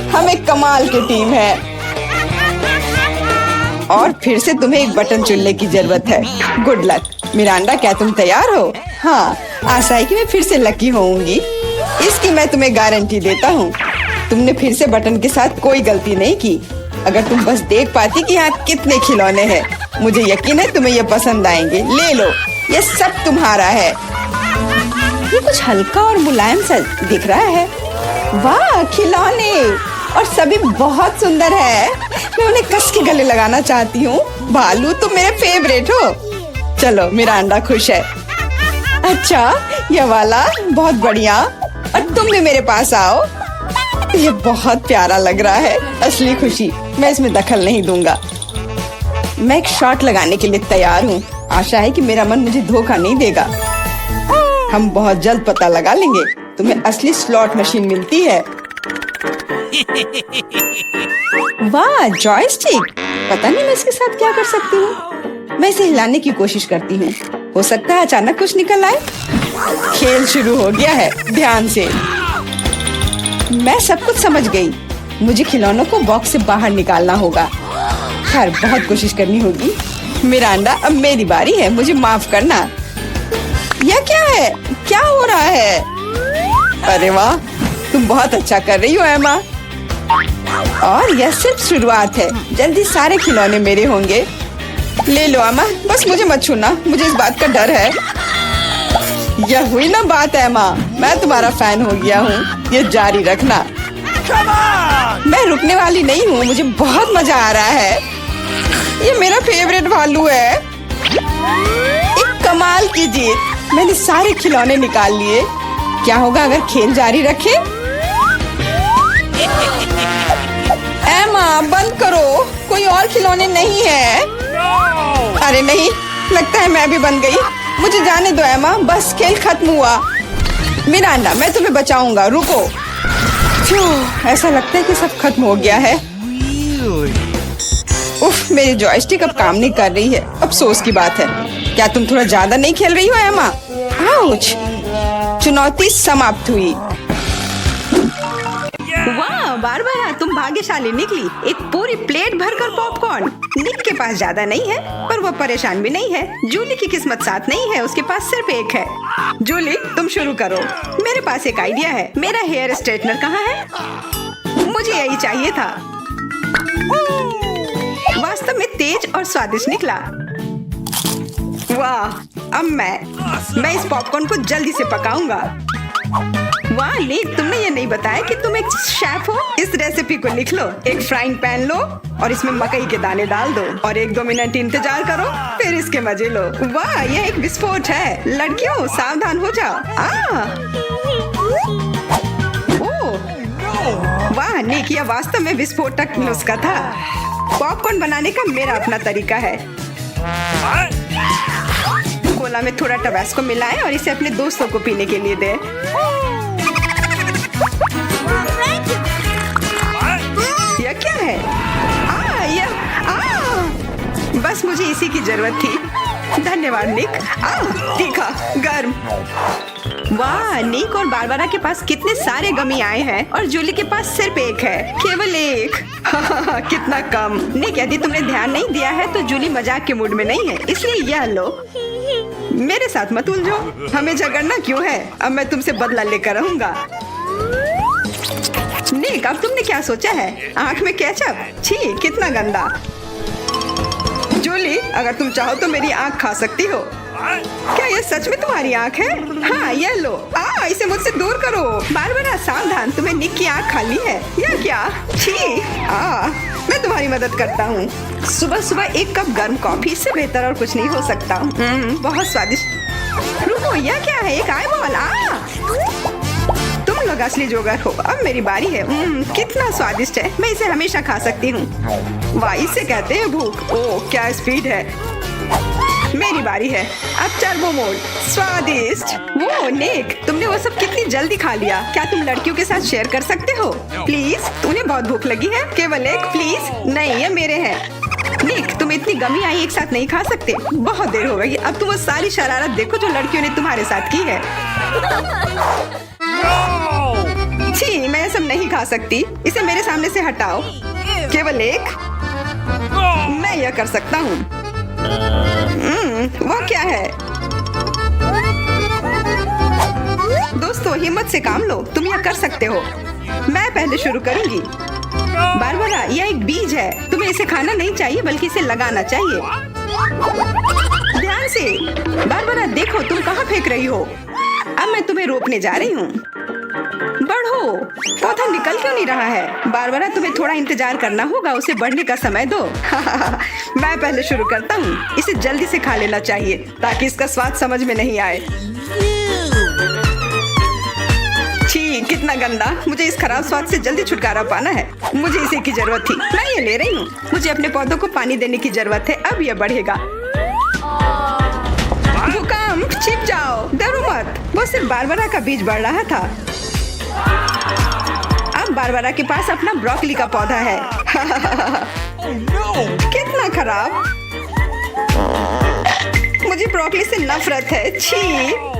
हम एक कमाल की टीम है। और फिर से तुम्हें एक बटन चुनने की जरूरत है। Good luck. मिरांडा, क्या तुम तैयार हो? हाँ, आशा है कि मैं फिर से लकी होऊंगी। इसकी मैं तुम्हें गारंटी देता हूँ। तुमने फिर से बटन के साथ कोई गलती नहीं की। अगर तुम बस देख पाती कि यहाँ कितने खिलौने हैं। मुझे यकीन है तुम्हें ये पसंद आएंगे। ले लो, ये सब तुम्हारा है। ये कुछ हल्का और मुलायम सा दिख रहा है। वाह, खिलौने, और सभी बहुत सुंदर है। मैं उन्हें कस के गले लगाना चाहती हूँ। भालू, तुम मेरे फेवरेट हो। चलो, मिरांडा खुश है। अच्छा, ये वाला बहुत बढ़िया। और तुम भी मेरे पास आओ। ये बहुत प्यारा लग रहा है। असली खुशी। मैं इसमें दखल नहीं दूंगा। मैं एक शॉट लगाने के लिए तैयार हूँ। आशा है कि मेरा मन मुझे धोखा नहीं देगा। हम बहुत जल्द पता लगा लेंगे। तुम्हें असली स्लॉट मशीन मिलती है। वाह, जॉयस्टिक। पता नहीं मैं इसके साथ क्या कर सकती हूँ। मैं इसे हिलाने की कोशिश करती हूँ। हो सकता है अचानक कुछ निकल आए। खेल शुरू हो गया है। ध्यान से। मैं सब कुछ समझ गई। मुझे खिलौनों को बॉक्स से बाहर निकालना होगा। खैर, बहुत कोशिश करनी होगी। मिरांडा, अब मेरी बारी है। मुझे माफ करना। यह क्या है? क्या हो रहा है? अरे वाह, तुम बहुत अच्छा कर रही हो एमा। और यह सिर्फ शुरुआत है। जल्दी सारे खिलौने मेरे होंगे। ले लो एमा, बस मुझे मत छूना। मुझे इस बात का डर है। यह हुई ना बात एमा। मैं तुम्हारा फैन हो गया हूँ। ये जारी रखना। मैं रुकने वाली नहीं हूँ। मुझे बहुत मजा आ रहा है। ये मेरा फेवरेट भालू है। एक कमाल की जीत। मैंने सारे खिलौने निकाल लिए। क्या होगा अगर खेल जारी रखे? एमा, बंद करो। कोई और खिलौने नहीं है। अरे नहीं, लगता है मैं भी बन गई। मुझे जाने दो एमा, बस खेल खत्म हुआ। मिरांडा, मैं तुम्हें बचाऊंगा। रुको। ऐसा लगता है कि सब खत्म हो गया है। उफ, मेरी जॉयस्टिक अब काम नहीं कर रही है। अफसोस की बात है। क्या तुम थोड़ा ज्यादा नहीं खेल रही हो एमा? आउच। चुनौती समाप्त हुई। वाह बारबरा, तुम भाग्यशाली निकली। एक पूरी प्लेट भरकर पॉपकॉर्न। निक के पास ज्यादा नहीं है, पर वो परेशान भी नहीं है। जूली की किस्मत साथ नहीं है। उसके पास सिर्फ एक है। जूली, तुम शुरू करो। मेरे पास एक आइडिया है। मेरा हेयर स्ट्रेटनर कहाँ है? मुझे यही चाहिए था। वास्तव में तेज और स्वादिष्ट निकला। वाह, अब मैं इस पॉपकॉर्न को जल्दी से पकाऊंगा। वाह निक, तुमने ये नहीं बताया कि तुम एक शेफ हो। इस रेसिपी को लिख लो। एक फ्राइंग पैन लो और इसमें मकई के दाने डाल दो और 1-2 मिनट इंतजार करो, फिर इसके मजे लो। वाह, यह एक विस्फोट है। लड़कियों, सावधान हो जाओ। ओह, वाह निक, यह वास्तव में विस्फोटक नुस्खा था। पॉपकॉर्न बनाने का मेरा अपना तरीका है। कोला में थोड़ा टबास्को मिलाएं और इसे अपने दोस्तों को पीने के लिए दें। यह क्या है? बस मुझे इसी की जरूरत थी। धन्यवाद निक। तीखा, गर्म। वाह, निक और बारबरा के पास कितने सारे गमी आए हैं और जूली के पास सिर्फ एक है। केवल एक। कितना कम। निक, यदि तुमने ध्यान नहीं दिया है तो जूली मजाक के मूड में नहीं है, इसलिए यह लो। मेरे साथ मत उलझो। हमें झगड़ना क्यों है? अब मैं तुमसे बदला लेकर रहूंगा। निक, अब तुमने क्या सोचा है? आँख में केचप? छी, कितना गंदा। जूली, अगर तुम चाहो तो मेरी आँख खा सकती हो। क्या यह सच में तुम्हारी आँख है? हाँ, यह लो। इसे मुझसे दूर करो। बारबरा, सावधान, तुम्हें निक की आँख खाली है। यह क्या? छी। मैं तुम्हारी मदद करता हूँ। सुबह सुबह एक कप गर्म कॉफी, इससे बेहतर और कुछ नहीं हो सकता। बहुत स्वादिष्ट। रुको, यह क्या है? एक आईबॉल। तुम लोग असली जोगर हो। अब मेरी बारी है। कितना स्वादिष्ट है। मैं इसे हमेशा खा सकती हूँ। वाह, इसे कहते हैं भूख। ओह, क्या स्पीड है। मेरी बारी है। अब टर्बो मोड, स्वादिष्ट। वो निक, तुमने वो सब कितनी जल्दी खा लिया। क्या तुम लड़कियों के साथ शेयर कर सकते हो? प्लीज, उन्हें बहुत भूख लगी है। केवल एक प्लीज। नहीं, ये मेरे हैं। निक, तुम इतनी गमी आई एक साथ नहीं खा सकते। बहुत देर हो गई। अब तुम वो सारी शरारत देखो जो लड़कियों ने तुम्हारे साथ की है। छी, मैं ये सब नहीं खा सकती। इसे मेरे सामने से हटाओ। केवल एक। मैं यह कर सकता हूँ। वो क्या है? दोस्तों, हिम्मत से काम लो। तुम यह कर सकते हो। मैं पहले शुरू करूंगी। बारबरा, यह एक बीज है। तुम्हें इसे खाना नहीं चाहिए बल्कि इसे लगाना चाहिए। ध्यान से। बारबरा, देखो तुम कहाँ फेंक रही हो। अब मैं तुम्हें रोकने जा रही हूँ। बढ़ो। पौधा निकल क्यों नहीं रहा है? बारबरा, तुम्हें थोड़ा इंतजार करना होगा। उसे बढ़ने का समय दो। मैं पहले शुरू करता हूँ। इसे जल्दी से खा लेना चाहिए ताकि इसका स्वाद समझ में नहीं आए। छी, कितना गंदा। मुझे इस खराब स्वाद से जल्दी छुटकारा पाना है। मुझे इसे की जरूरत थी। मैं ये ले रही हूँ। मुझे अपने पौधों को पानी देने की जरूरत है। अब यह बढ़ेगा। भूकंप, छिप जाओ। डरो मत। वो सिर्फ बारबरा का बीज बढ़ रहा था। अब बारबरा के पास अपना ब्रोकली का पौधा है। कितना खराब। मुझे ब्रोकली से नफरत है। छी।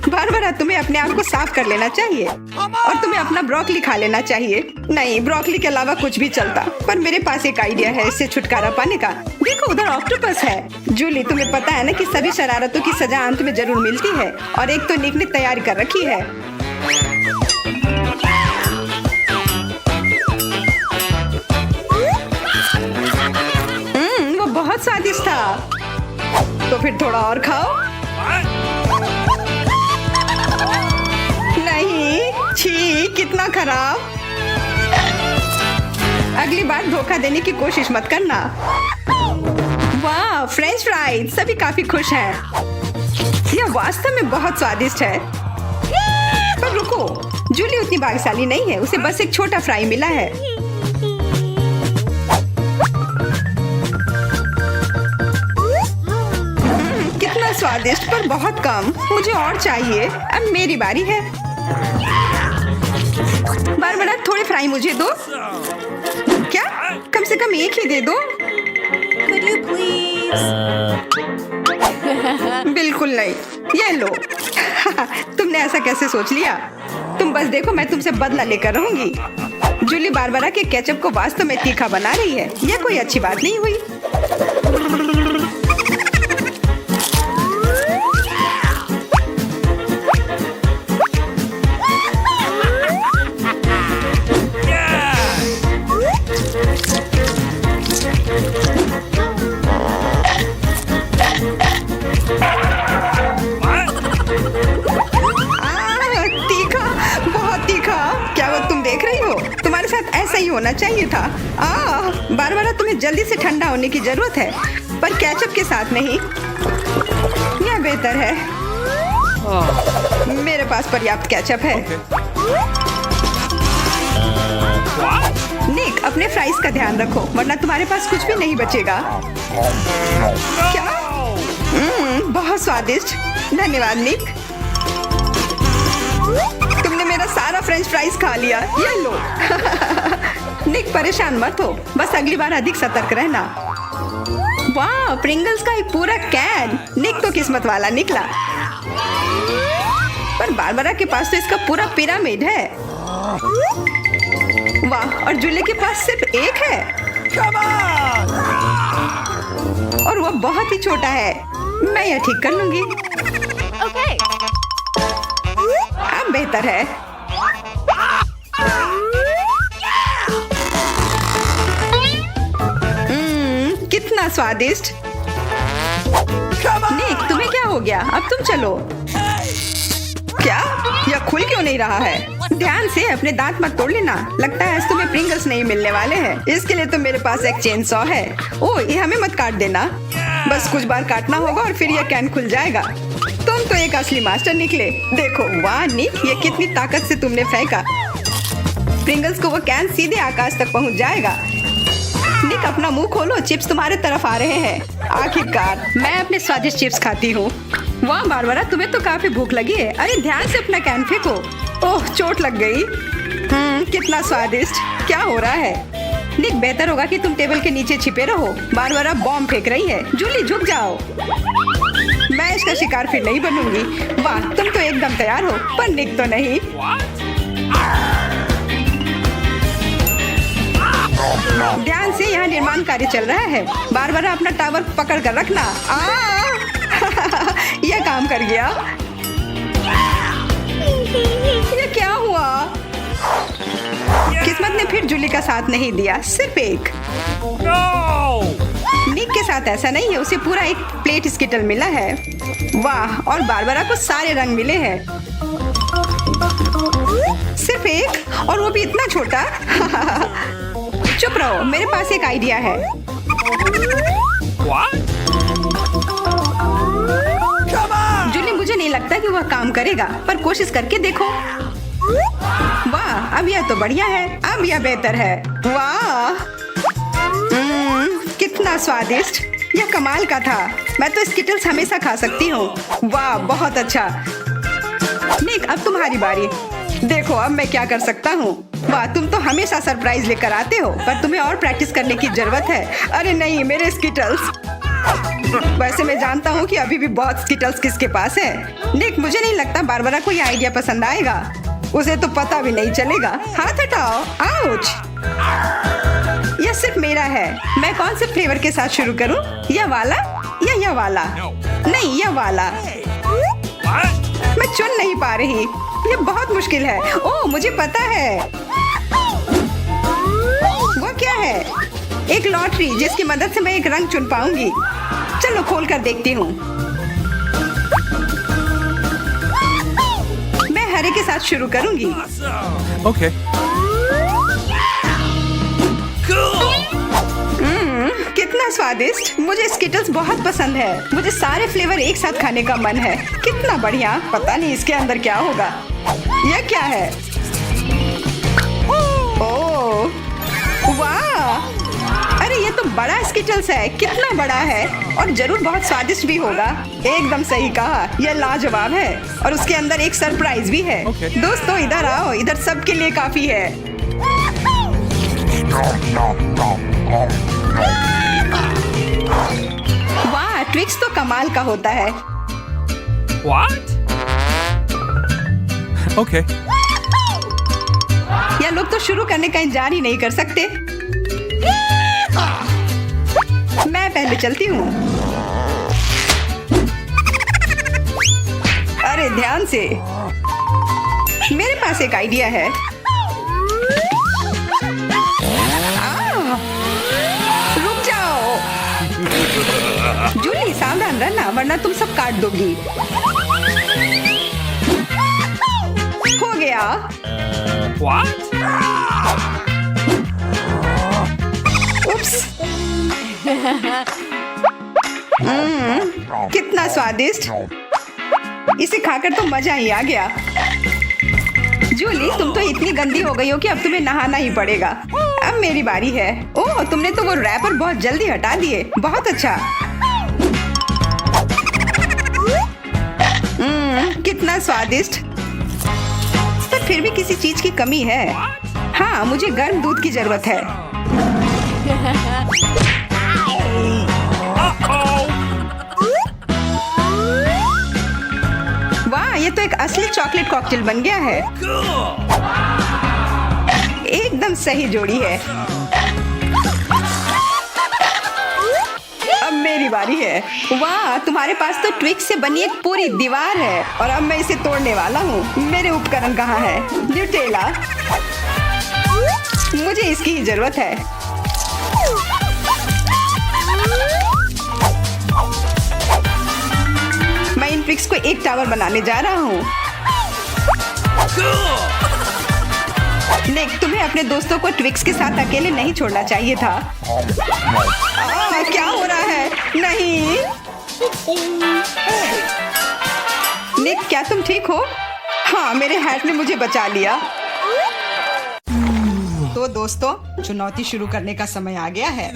बारबरा, तुम्हें अपने आप को साफ कर लेना चाहिए और तुम्हें अपना ब्रोकली खा लेना चाहिए। नहीं, ब्रोकली के अलावा कुछ भी चलता। पर मेरे पास एक आइडिया है इससे छुटकारा पाने का। देखो, उधर ऑक्टोपस है। जूली, तुम्हें पता है ना कि सभी शरारतों की सजा अंत में जरूर मिलती है। और एक तो निक ने तैयारी कर रखी है। वो बहुत स्वादिष्ट था। तो फिर थोड़ा और खाओ। नहीं, छी, कितना खराब। अगली बार धोखा देने की कोशिश मत करना। वाह, फ्रेंच फ्राइज। सभी काफी खुश हैं। यह वास्तव में बहुत स्वादिष्ट है। पर रुको, जूली उतनी भाग्यशाली नहीं है। उसे बस एक छोटा फ्राई मिला है। कितना स्वादिष्ट, पर बहुत कम। मुझे और चाहिए। अब मेरी बारी है। बारबरा, थोड़े फ्राई मुझे दो। क्या? कम से कम एक ही दे दो। Could you please? बिल्कुल नहीं। ये लो। तुमने ऐसा कैसे सोच लिया? तुम बस देखो, मैं तुमसे बदला लेकर रहूंगी। जूली बारबरा के केचप को वास्तव में तीखा बना रही है। यह कोई अच्छी बात नहीं हुई। ऐसा ही होना चाहिए था। बारबरा, तुम्हें जल्दी से ठंडा होने की जरूरत है, पर केचप के साथ नहीं। यह बेहतर है। मेरे पास पर्याप्त केचप है। निक, अपने फ्राइज का ध्यान रखो, वरना तुम्हारे पास कुछ भी नहीं बचेगा। क्या? बहुत स्वादिष्ट। धन्यवाद निक। तुमने मेरा सारा फ्रेंच फ्राइज खा लिया। ये लो। निक, परेशान मत हो। बस अगली बार अधिक सतर्क रहना। वाह, प्रिंगल्स का एक पूरा कैन। निक तो किस्मत वाला निकला। पर बारबरा के पास तो इसका पूरा पिरामिड है। वाह, और जूली के पास सिर्फ एक है। और वो बहुत ही छोटा है। मैं यह ठीक कर लूंगी। Okay. अब बेहतर है। कितना स्वादिष्ट। निक, तुम्हें क्या हो गया? अब तुम चलो। क्या? यह खुल क्यों नहीं रहा है? ध्यान से, अपने दांत मत तोड़ लेना। लगता है आज तुम्हें प्रिंगल्स नहीं मिलने वाले हैं। इसके लिए तो मेरे पास एक चेन सॉ है। ओह, ये हमें मत काट देना। बस कुछ बार काटना होगा और फिर यह कैन खुल जाएगा। तुम तो एक असली मास्टर निकले। देखो, वाह निक, ये कितनी ताकत से तुमने फेंका। प्रिंगल्स को वो कैन सीधे आकाश तक पहुंच जाएगा। निक, निक अपना मुंह खोलो, चिप्स तुम्हारे तरफ आ रहे हैं। आखिरकार मैं अपने स्वादिष्ट चिप्स खाती हूँ। वाह बारबरा, तुम्हें तो काफी भूख लगी है। अरे ध्यान से अपना कैन फेंको। ओह चोट लग गई। कितना स्वादिष्ट। क्या हो रहा है? निक बेहतर होगा कि तुम टेबल के नीचे छिपे रहो। बारबरा बॉम्ब फेंक रही है। जूली झुक जाओ। मैं इसका शिकार फिर नहीं बनूंगी। वाह तुम तो एकदम तैयार हो, पर निक तो नहीं। ध्यान से, यहाँ निर्माण कार्य चल रहा है। बारबरा अपना टावर पकड़ कर रखना। यह काम कर गया। ये क्या हुआ? किस्मत ने फिर जूली का साथ नहीं दिया, सिर्फ एक। निक के साथ ऐसा नहीं है, उसे पूरा एक प्लेट स्किटल मिला है। वाह, और बारबरा को सारे रंग मिले हैं। सिर्फ एक, और वो भी इतना छोटा। चुप रहो, मेरे पास एक आइडिया है। जूली, मुझे नहीं लगता कि वह काम करेगा, पर कोशिश करके देखो। वाह, अब यह तो बढ़िया है। अब यह बेहतर है। वाह कितना स्वादिष्ट। यह कमाल का था। मैं तो स्किटल्स हमेशा खा सकती हूँ। वाह बहुत अच्छा। निक अब तुम्हारी बारी। देखो अब मैं क्या कर सकता हूँ। वाह, तुम तो हमेशा सरप्राइज लेकर आते हो, पर तुम्हें और प्रैक्टिस करने की जरूरत है। अरे नहीं, मेरे स्किटल्स। वैसे मैं जानता हूँ कि अभी भी बहुत स्किटल्स किसके पास है। निक, मुझे नहीं लगता बारबरा को यह आइडिया पसंद आएगा। उसे तो पता भी नहीं चलेगा। हाथ हटाओ। आउच। यह सिर्फ मेरा है। मैं कौन से फ्लेवर के साथ शुरू करूँ? यह वाला या यह वाला? नहीं, यह वाला। मैं चुन नहीं पा रही। ये बहुत मुश्किल है। ओह मुझे पता है। वो क्या है? एक लॉटरी जिसकी मदद से मैं एक रंग चुन पाऊंगी। चलो खोल कर देखती हूँ। मैं हरे के साथ शुरू करूंगी। Okay. कितना स्वादिष्ट। मुझे स्किटल्स बहुत पसंद है। मुझे सारे फ्लेवर एक साथ खाने का मन है। कितना बढ़िया। पता नहीं इसके अंदर क्या होगा। यह क्या है? ओह वाह, अरे ये तो बड़ा स्किटल्स है। कितना बड़ा है, और जरूर बहुत स्वादिष्ट भी होगा। एकदम सही कहा, यह लाजवाब है। और उसके अंदर एक सरप्राइज भी है। Okay. दोस्तों इधर आओ, इधर सबके लिए काफी है। वाह, ट्विक्स तो कमाल का होता है। What? Okay. या लोग तो शुरू करने का इंतजार ही नहीं कर सकते। मैं पहले चलती हूँ। अरे ध्यान से, मेरे पास एक आइडिया है। रुक जाओ। जूली सावधान रहना, वरना तुम सब काट दोगी। हो गया। What? उप्स। कितना स्वादिष्ट। इसे खाकर तो मजा ही आ गया। जूली, तुम तो इतनी गंदी हो गई हो कि अब तुम्हें नहाना ही पड़ेगा। अब मेरी बारी है। ओह, तुमने तो वो रैपर बहुत जल्दी हटा दिए। बहुत अच्छा। कितना स्वादिष्ट। पर फिर भी किसी चीज की कमी है। हाँ, मुझे गर्म दूध की जरूरत है। वाह, ये तो एक असली चॉकलेट कॉकटेल बन गया है। एकदम सही जोड़ी है। अब मेरी बारी है। वाह, तुम्हारे पास तो ट्विक्स से बनी एक पूरी दीवार है, और अब मैं इसे तोड़ने वाला हूँ। मेरे उपकरण कहाँ है? न्यूटेला। मुझे इसकी ही जरूरत है। मैं इन ट्विक्स को एक टावर बनाने जा रहा हूँ। निक, तुम्हें अपने दोस्तों को ट्विक्स के साथ अकेले नहीं छोड़ना चाहिए था। क्या हो रहा है? नहीं। निक, क्या तुम ठीक हो? हाँ, मेरे हैट ने मुझे बचा लिया। तो दोस्तों, चुनौती शुरू करने का समय आ गया है।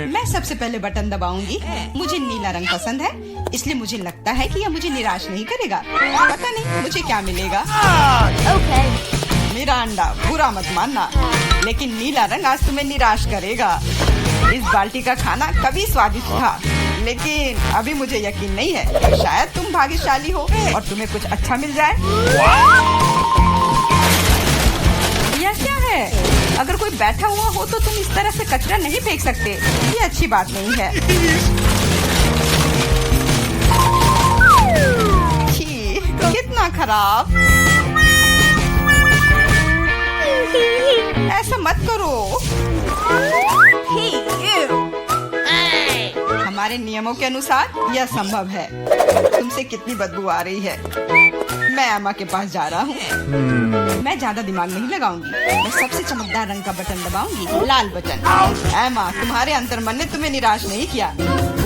मैं सबसे पहले बटन दबाऊंगी। मुझे नीला रंग पसंद है, इसलिए मुझे लगता है कि यह मुझे निराश नहीं करेगा। पता नहीं मुझे क्या मिलेगा। मेरा अंडा, बुरा मत मानना, लेकिन नीला रंग आज तुम्हें निराश करेगा। इस बाल्टी का खाना कभी स्वादिष्ट था, लेकिन अभी मुझे यकीन नहीं है। शायद तुम भाग्यशाली हो और तुम्हें कुछ अच्छा मिल जाए। यह क्या है? अगर कोई बैठा हुआ हो तो तुम इस तरह से कचरा नहीं फेंक सकते। ये अच्छी बात नहीं है। छी, कितना खराब। ऐसा मत करो। हमारे नियमों के अनुसार यह संभव है। तुमसे कितनी बदबू आ रही है। मैं एमा के पास जा रहा हूँ। मैं ज्यादा दिमाग नहीं लगाऊंगी। मैं सबसे चमकदार रंग का बटन दबाऊंगी, लाल बटन। एमा, तुम्हारे अंतर्मन ने तुम्हें निराश नहीं किया।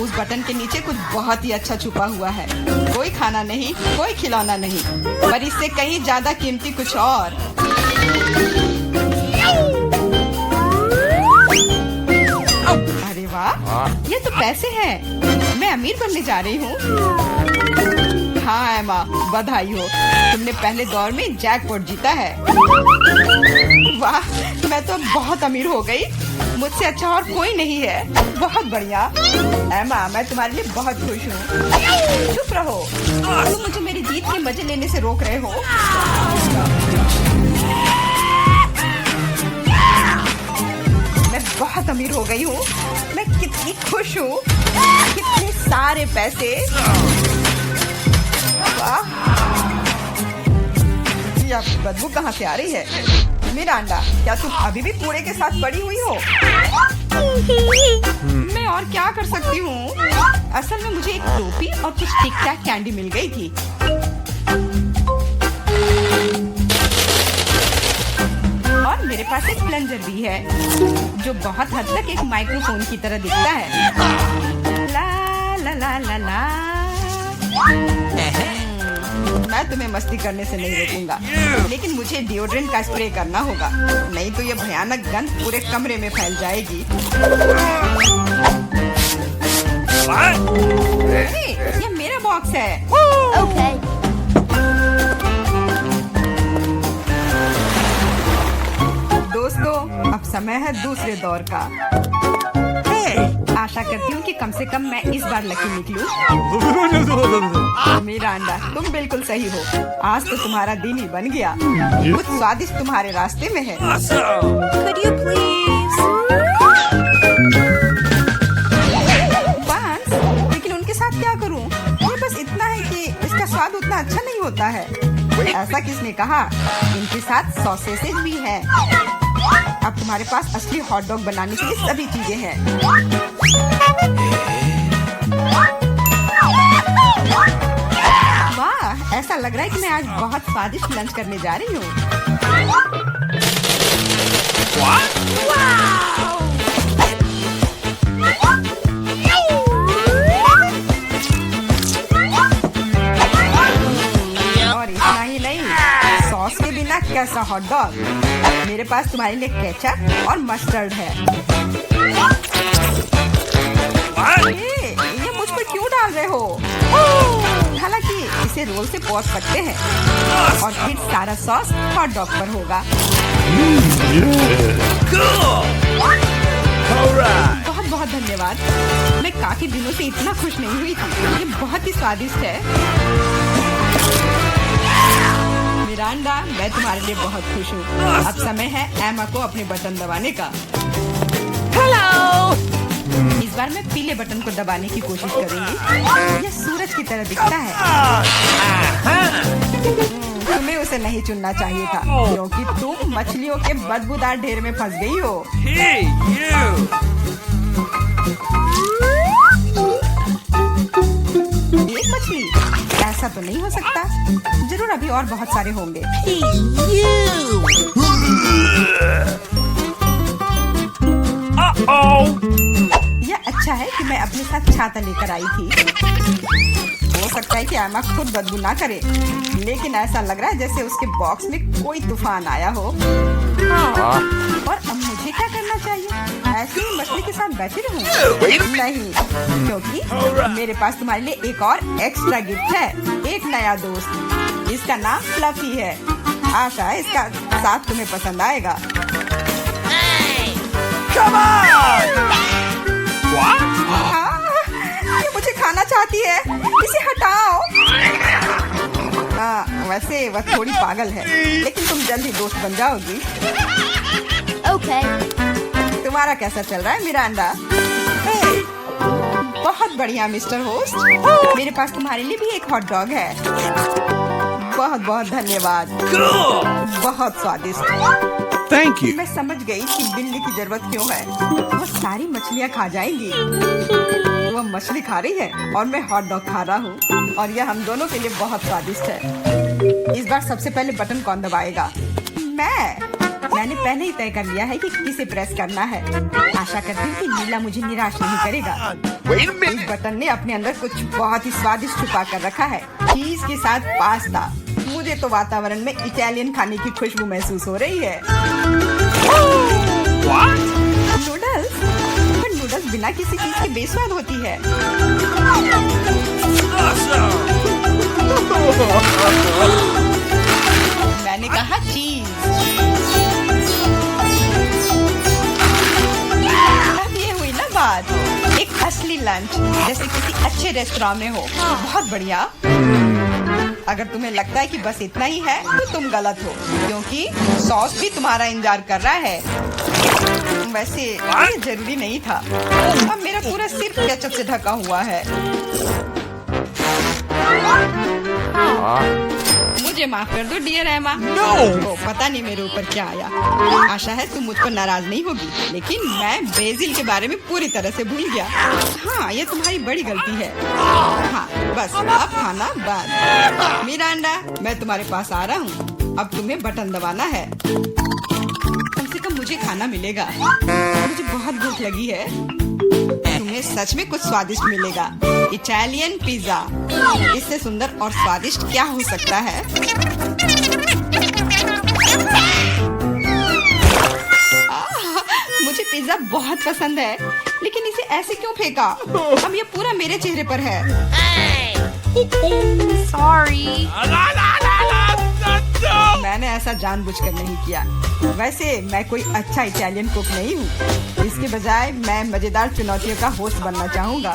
उस बटन के नीचे कुछ बहुत ही अच्छा छुपा हुआ है। कोई खाना नहीं, कोई खिलौना नहीं, पर इससे कहीं ज्यादा कीमती कुछ और। अरे वाह, ये तो पैसे हैं। मैं अमीर बनने जा रही हूँ। हाँ एमा, बधाई हो, तुमने पहले दौर में जैकपॉट जीता है। वाह, मैं तो बहुत अमीर हो गई। मुझसे अच्छा और कोई नहीं है। बहुत बढ़िया एमा, मैं तुम्हारे लिए बहुत खुश हूँ। चुप रहो, तुम मुझे मेरी जीत के मजे लेने से रोक रहे हो। मैं बहुत अमीर हो गई हूँ। मैं कितनी खुश हूँ। कितने सारे पैसे। वाह, यह बदबू कहाँ से आ रही है? मेरा अंडा, क्या तुम अभी भी कूड़े के साथ पड़ी हुई हो? मैं और क्या कर सकती हूँ? असल में मुझे एक टोपी और कुछ टिक टैक कैंडी मिल गई थी। और मेरे पास एक प्लंजर भी है, जो बहुत हद तक एक माइक्रोफोन की तरह दिखता है। ला ला ला ला ला। मैं तुम्हें मस्ती करने से नहीं रोकूंगा, लेकिन मुझे डिओड्रेंट का स्प्रे करना होगा, नहीं तो ये भयानक गंध पूरे कमरे में फैल जाएगी। ये मेरा बॉक्स है। दोस्तों, अब समय है दूसरे दौर का। आशा करती हूँ कि कम से कम मैं इस बार लकी निकलूं। मेरा अंडा, तुम बिल्कुल सही हो। आज तो तुम्हारा दिन ही बन गया। कुछ स्वादिष्ट तुम्हारे रास्ते में है। Could you please? बांस, लेकिन उनके साथ क्या करूँ? ये बस इतना है कि इसका स्वाद उतना अच्छा नहीं होता है। ऐसा किसने कहा? इनके साथ सॉसेसेज भी है। अब तुम्हारे पास असली हॉट डॉग बनाने के लिए सभी चीजें हैं। वाह, ऐसा लग रहा है कि मैं आज बहुत स्वादिष्ट लंच करने जा रही हूँ। और इतना ही नहीं, सॉस के बिना कैसा हॉट डॉग? मेरे पास तुम्हारे लिए केचप और मस्टर्ड है। ये मुझ पर क्यों डाल रहे हो? हालांकि इसे रोल से पोंछ सकते हैं और फिर सारा सॉस हॉट डॉग पर होगा। बहुत बहुत धन्यवाद। मैं काफी दिनों से इतना खुश नहीं हुई थी। ये बहुत ही स्वादिष्ट है। मिरांडा, मैं तुम्हारे लिए बहुत खुश हूँ। अब समय है एमा को अपने बटन दबाने का। Hello! इस बार मैं पीले बटन को दबाने की कोशिश करूंगी। यह सूरज की तरह दिखता है। तुम्हें उसे नहीं चुनना चाहिए था, क्योंकि तुम मछलियों के बदबूदार ढेर में फंस गई हो। Hey, you! एक मछली? ऐसा तो नहीं हो सकता। जरूर अभी और बहुत सारे होंगे। Uh-oh! यह अच्छा है कि मैं अपने साथ छाता लेकर आई थी। हो सकता है कि एमा खुद बदबू ना करे, लेकिन ऐसा लग रहा है जैसे उसके बॉक्स में कोई तूफान आया हो। और अब मुझे क्या करना चाहिए? ऐसे ही मछली के साथ बैठी रहूं? नहीं, क्योंकि मेरे पास तुम्हारे लिए एक और एक्स्ट्रा गिफ्ट है, एक नया दोस्त। इसका नाम फ्लफी है। आशा है इसका साथ तुम्हें पसंद आएगा। Come on! What? ये मुझे खाना चाहती है, इसे हटाओ। वैसे वह थोड़ी पागल है, लेकिन तुम जल्दी दोस्त बन जाओगी। Okay. तुम्हारा कैसा चल रहा है मिरांडा? बहुत बढ़िया मिस्टर होस्ट। मेरे पास तुम्हारे लिए भी एक हॉट डॉग है। बहुत बहुत धन्यवाद। Cool! बहुत स्वादिष्ट। Thank you. मैं समझ गई कि बिल्ली की जरूरत क्यों है। वो सारी मछलियाँ खा जाएंगी। वो मछली खा रही है और मैं हॉट डॉग खा रहा हूँ, और यह हम दोनों के लिए बहुत स्वादिष्ट है। इस बार सबसे पहले बटन कौन दबाएगा? मैंने पहले ही तय कर लिया है कि किसे प्रेस करना है। आशा करती हूँ कि नीला मुझे निराश नहीं करेगा। Wait a इस minute. बटन ने अपने अंदर कुछ बहुत ही स्वादिष्ट छुपा कर रखा है, चीज के साथ पास्ता। मुझे तो वातावरण में इटालियन खाने की खुशबू महसूस हो रही है। What? नूडल्स? पर नूडल्स बिना किसी चीज के बेस्वाद होती है। Awesome! मैंने कहा चीज। अब ये हुई ना बात, एक असली लंच जैसे किसी अच्छे रेस्टोरेंट में हो। बहुत बढ़िया। अगर तुम्हें लगता है कि बस इतना ही है तो तुम गलत हो, क्योंकि सॉस भी तुम्हारा इंतजार कर रहा है। वैसे ये जरूरी नहीं था। अब मेरा पूरा सिर केचप से ढका हुआ है। मुझे माफ कर दो डियर एमा। पता नहीं मेरे ऊपर क्या आया। आशा है तुम मुझ पर नाराज नहीं होगी, लेकिन मैं ब्राजील के बारे में पूरी तरह से भूल गया। हाँ, ये तुम्हारी बड़ी गलती है। हाँ, बस अब खाना बंद। मिरांडा, मैं तुम्हारे पास आ रहा हूँ। अब तुम्हें बटन दबाना है। कम से कम मुझे खाना मिलेगा। मुझे बहुत भूख लगी है। तुम्हें सच में कुछ स्वादिष्ट मिलेगा। Italian pizza. इससे सुंदर और स्वादिष्ट क्या हो सकता है? मुझे पिज्जा बहुत पसंद है, लेकिन इसे ऐसे क्यों फेंका? अब ये पूरा मेरे चेहरे पर है। Sorry. La la la la! No! मैंने ऐसा जानबूझकर नहीं किया। वैसे मैं कोई अच्छा इटालियन कुक नहीं हूँ। इसके बजाय मैं मजेदार चुनौतियों का होस्ट बनना चाहूँगा।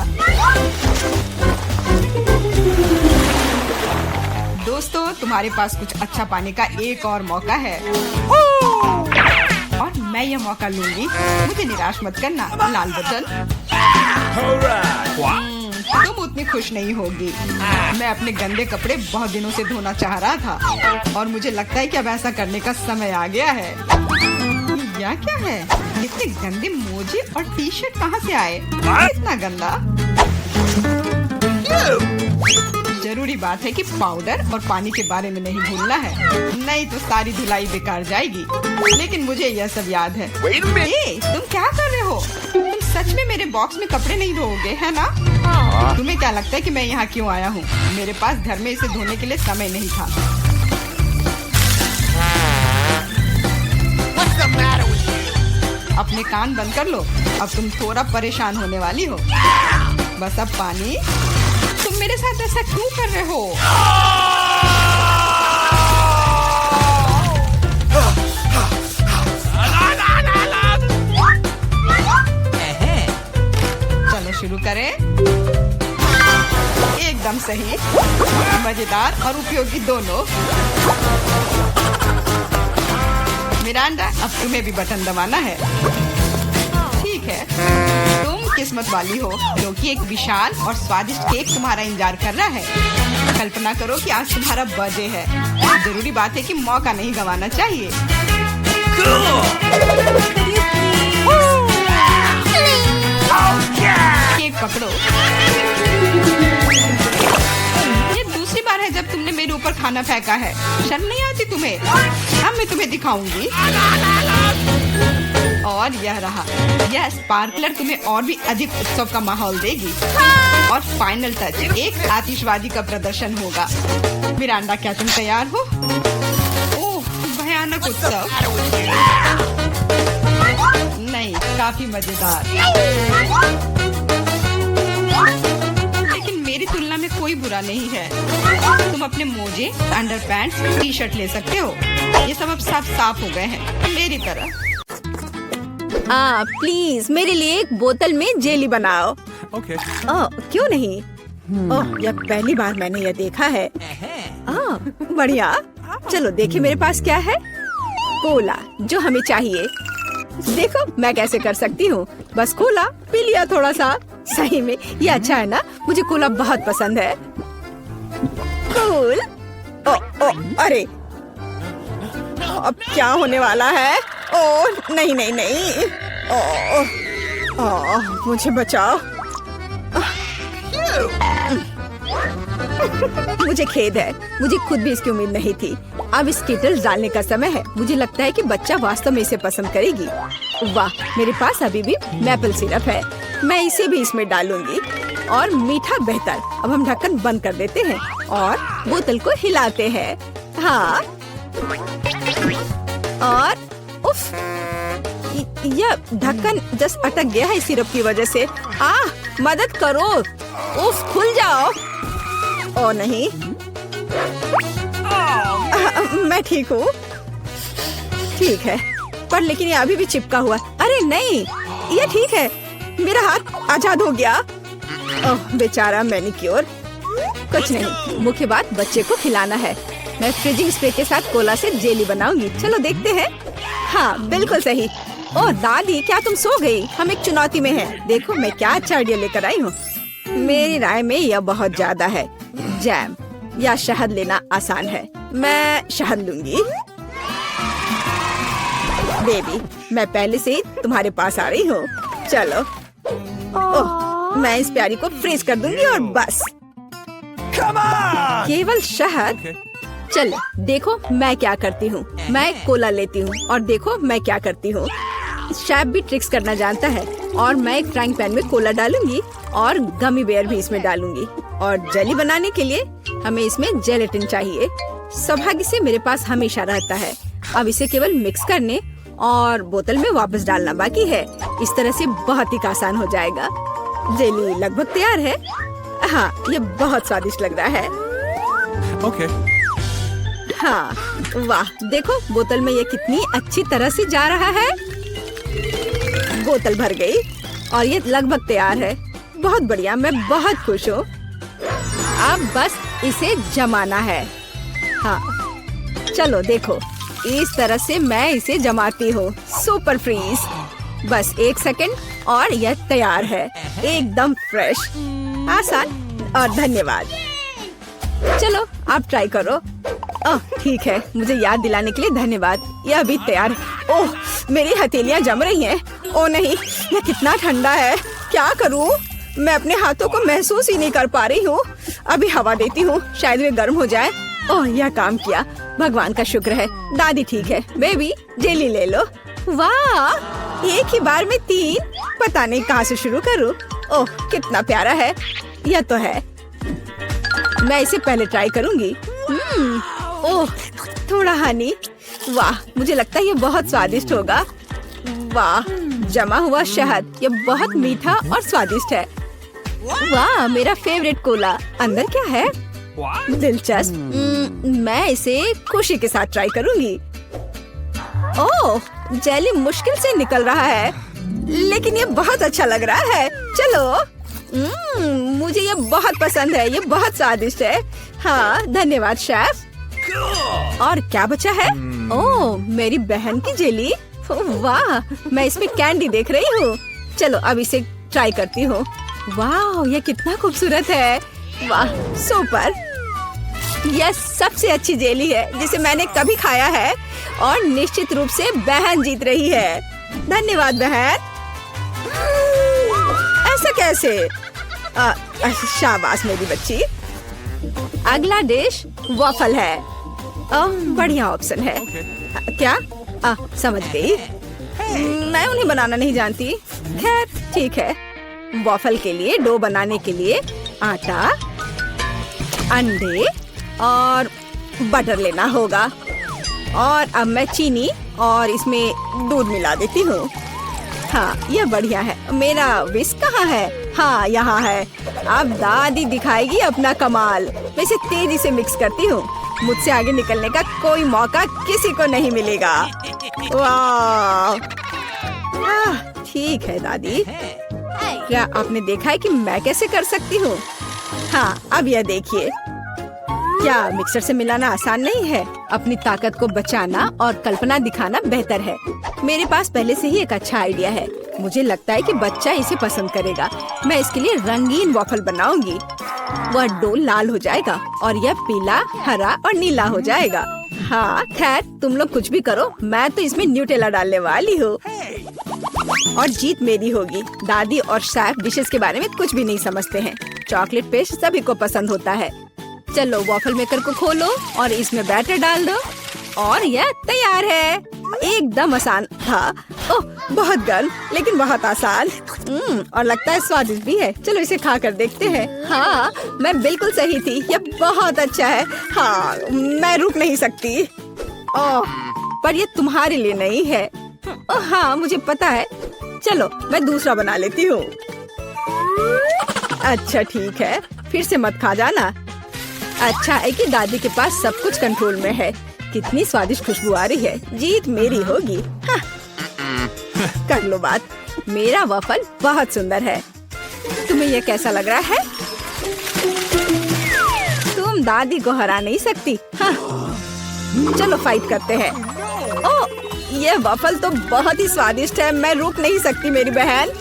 दोस्तों, तुम्हारे पास कुछ अच्छा पाने का एक और मौका है, और मैं यह मौका लूंगी। मुझे निराश मत करना। लाल बटन। Alright. What? तुम उतनी खुश नहीं होगी। मैं अपने गंदे कपड़े बहुत दिनों से धोना चाह रहा था, और मुझे लगता है कि अब ऐसा करने का समय आ गया है। यह क्या है? इतने गंदे मोजे और टी शर्ट कहाँ से आए? इतना गंदा। जरूरी बात है कि पाउडर और पानी के बारे में नहीं भूलना है, नहीं तो सारी धुलाई बेकार जाएगी। लेकिन मुझे यह सब याद है। Wait a minute. तुम क्या कर रहे हो? तुम सच में मेरे बॉक्स में कपड़े नहीं धोओगे, है ना? तुम्हें क्या लगता है कि मैं यहाँ क्यों आया हूँ? मेरे पास घर में इसे धोने के लिए समय नहीं था। What's the matter with you? अपने कान बंद कर लो। अब तुम थोड़ा परेशान होने वाली हो। बस अब पानी। तुम मेरे साथ ऐसा क्यों कर रहे हो? चलो शुरू करें। एकदम सही, मजेदार और उपयोगी दोनों। मिरांडा, अब तुम्हें भी बटन दबाना है। ठीक है, तुम किस्मत वाली हो, क्योंकि एक विशाल और स्वादिष्ट केक तुम्हारा इंतजार कर रहा है। कल्पना करो कि आज तुम्हारा बर्थडे है। जरूरी बात है कि मौका नहीं गंवाना चाहिए। केक पकड़ो। ये दूसरी बार है जब तुमने मेरे ऊपर खाना फेंका है। शर्म नहीं आती तुम्हें? अब मैं तुम्हें दिखाऊंगी। और यह रहा। यह स्पार्कलर तुम्हें और भी अधिक उत्सव का माहौल देगी। और फाइनल टच, एक आतिशबाजी का प्रदर्शन होगा। मिरांडा, क्या तुम तैयार हो? ओह, भयानक उत्सव। नहीं, काफी मजेदार। लेकिन मेरी तुलना में कोई बुरा नहीं है। तुम अपने मोजे, अंडरपैंट्स, टी शर्ट ले सकते हो। ये सब अब सब साफ हो गए हैं, मेरी तरह। प्लीज मेरे लिए एक बोतल में जेली बनाओ। Okay. क्यों नहीं? ओह, यह पहली बार मैंने यह देखा है। बढ़िया। चलो देखे मेरे पास क्या है। कोला, जो हमें चाहिए। देखो मैं कैसे कर सकती हूँ। बस कोला पी लिया थोड़ा सा। सही में ये अच्छा है ना? मुझे कोला बहुत पसंद है। कूल। अरे अब क्या होने वाला है? ओह नहीं नहीं नहीं। मुझे बचाओ। मुझे खेद है, मुझे खुद भी इसकी उम्मीद नहीं थी। अब स्कीटल्स डालने का समय है। मुझे लगता है कि बच्चा वास्तव में इसे पसंद करेगी। वाह, मेरे पास अभी भी मैपल सिरप है। मैं इसे भी इसमें डालूंगी। और मीठा बेहतर। अब हम ढक्कन बंद कर देते हैं और बोतल को हिलाते हैं। हाँ, और उफ, यह ढक्कन जस्ट अटक गया है सिरप की वजह से। मदद करो। उफ, खुल जाओ। ओ नहीं, मैं ठीक हूँ। ठीक है, पर लेकिन ये अभी भी चिपका हुआ। अरे नहीं, ये ठीक है। मेरा हाथ आजाद हो गया। ओह बेचारा मैनिक्योर। कुछ नहीं, मुख्य बात बच्चे को खिलाना है। मैं फ्रीजिंग स्प्रे के साथ कोला से जेली बनाऊंगी। चलो देखते हैं। हाँ बिल्कुल सही। ओह दादी, क्या तुम सो गई? हम एक चुनौती में हैं। देखो मैं क्या अच्छा आइडिया लेकर आई हूँ। मेरी राय में यह बहुत ज्यादा है। जैम या शहद लेना आसान है। मैं शहद लूंगी। बेबी, मैं पहले से ही तुम्हारे पास आ रही हूँ। चलो। ओह, मैं इस प्यारी को फ्रीज कर दूंगी और बस। Come on! केवल शहद। Okay. चल देखो मैं क्या करती हूँ। मैं कोला लेती हूँ और देखो मैं क्या करती हूँ। शेफ भी ट्रिक्स करना जानता है। और मैं एक फ्राइंग पैन में कोला डालूंगी और गमी बेयर भी इसमें डालूंगी। और जेली बनाने के लिए हमें इसमें जेलेटिन चाहिए। सौभाग्य से मेरे पास हमेशा रहता है। अब इसे केवल मिक्स करने और बोतल में वापस डालना बाकी है। इस तरह से बहुत ही आसान हो जाएगा। जेली लगभग तैयार है। हाँ, ये बहुत स्वादिष्ट लग रहा है। Okay. हाँ, वाह, देखो बोतल में ये कितनी अच्छी तरह से जा रहा है। बोतल भर गई और ये लगभग तैयार है। बहुत बढ़िया, मैं बहुत खुश हूँ। अब बस इसे जमाना है। हाँ, चलो देखो, इस तरह से मैं इसे जमाती हूँ। Super freeze. बस 1 सेकंड और यह तैयार है। एकदम फ्रेश, आसान और धन्यवाद। चलो आप ट्राई करो। ओह ठीक है, मुझे याद दिलाने के लिए धन्यवाद। यह अभी तैयार है। ओह मेरी हथेलियां जम रही हैं। ओह नहीं, यह कितना ठंडा है। क्या करूं? मैं अपने हाथों को महसूस ही नहीं कर पा रही हूँ। अभी हवा देती हूँ, शायद वे गर्म हो जाए। ओह यह काम किया, भगवान का शुक्र है। दादी ठीक है। बेबी जेली ले लो। वाह, एक ही बार में 3। पता नहीं कहाँ से शुरू करूँ। ओह कितना प्यारा है। यह तो है, मैं इसे पहले ट्राई करूंगी। ओह थोड़ा हनी। वाह, मुझे लगता है ये बहुत स्वादिष्ट होगा। वाह, जमा हुआ शहद, ये बहुत मीठा और स्वादिष्ट है। वाह, मेरा फेवरेट कोला। अंदर क्या है? दिलचस्प। मैं इसे खुशी के साथ ट्राई करूंगी। ओह, जेली मुश्किल से निकल रहा है, लेकिन ये बहुत अच्छा लग रहा है। चलो। मुझे ये बहुत पसंद है। ये बहुत स्वादिष्ट है। हाँ धन्यवाद शेफ। और क्या बचा है? ओह मेरी बहन की जेली। वाह, मैं इसमें कैंडी देख रही हूँ। चलो अब इसे ट्राई करती हूँ। वाह, ये कितना खूबसूरत है। वाह सुपर। यह सबसे अच्छी जेली है जिसे मैंने कभी खाया है और निश्चित रूप से बहन जीत रही है। धन्यवाद बहन। ऐसा कैसे? शाबाश मेरी बच्ची। अगला डिश वॉफल है। बढ़िया ऑप्शन है। क्या? समझ गई। मैं उन्हें बनाना नहीं जानती। खैर ठीक है। वॉफल के लिए डो बनाने के लिए आटा, अंडे और बटर लेना होगा। और अब मैं चीनी और इसमें दूध मिला देती हूँ। हाँ, यह बढ़िया है। मेरा विस्क कहाँ है? हाँ, यहाँ है। अब दादी दिखाएगी अपना कमाल। मैं इसे तेजी से मिक्स करती हूँ। मुझसे आगे निकलने का कोई मौका किसी को नहीं मिलेगा। वाह, ठीक है दादी। क्या आपने देखा है कि मैं कैसे कर सकती हूँ? हाँ, अब यह देखिए। क्या मिक्सर से मिलाना आसान नहीं है? अपनी ताकत को बचाना और कल्पना दिखाना बेहतर है। मेरे पास पहले से ही एक अच्छा आइडिया है। मुझे लगता है कि बच्चा इसे पसंद करेगा। मैं इसके लिए रंगीन वॉफल बनाऊंगी। वह डो लाल हो जाएगा और यह पीला, हरा और नीला हो जाएगा। हाँ, खैर तुम लोग कुछ भी करो, मैं तो इसमें न्यूटेला डालने वाली हूँ और जीत मेरी होगी। दादी और शेफ डिशेस के बारे में कुछ भी नहीं समझते हैं। चॉकलेट पेस्ट सभी को पसंद होता है। चलो वॉफल मेकर को खोलो और इसमें बैटर डाल दो और यह तैयार है। एकदम आसान था। ओह, बहुत गर्म लेकिन बहुत आसान। और लगता है स्वादिष्ट भी है। चलो इसे खा कर देखते हैं। हाँ, मैं बिल्कुल सही थी। यह बहुत अच्छा है। हाँ, मैं रुक नहीं सकती। ओह, पर यह तुम्हारे लिए नहीं है। ओह हाँ, मुझे पता है। चलो मैं दूसरा बना लेती हूँ। अच्छा ठीक है, फिर से मत खा जाना। अच्छा है कि दादी के पास सब कुछ कंट्रोल में है। कितनी स्वादिष्ट खुशबू आ रही है। जीत मेरी होगी। हाँ। कर लो बात। मेरा वफल बहुत सुंदर है। तुम्हें यह कैसा लग रहा है? तुम दादी को हरा नहीं सकती। हाँ। चलो फाइट करते हैं। ओह, यह वफल तो बहुत ही स्वादिष्ट है। मैं रुक नहीं सकती मेरी बहन।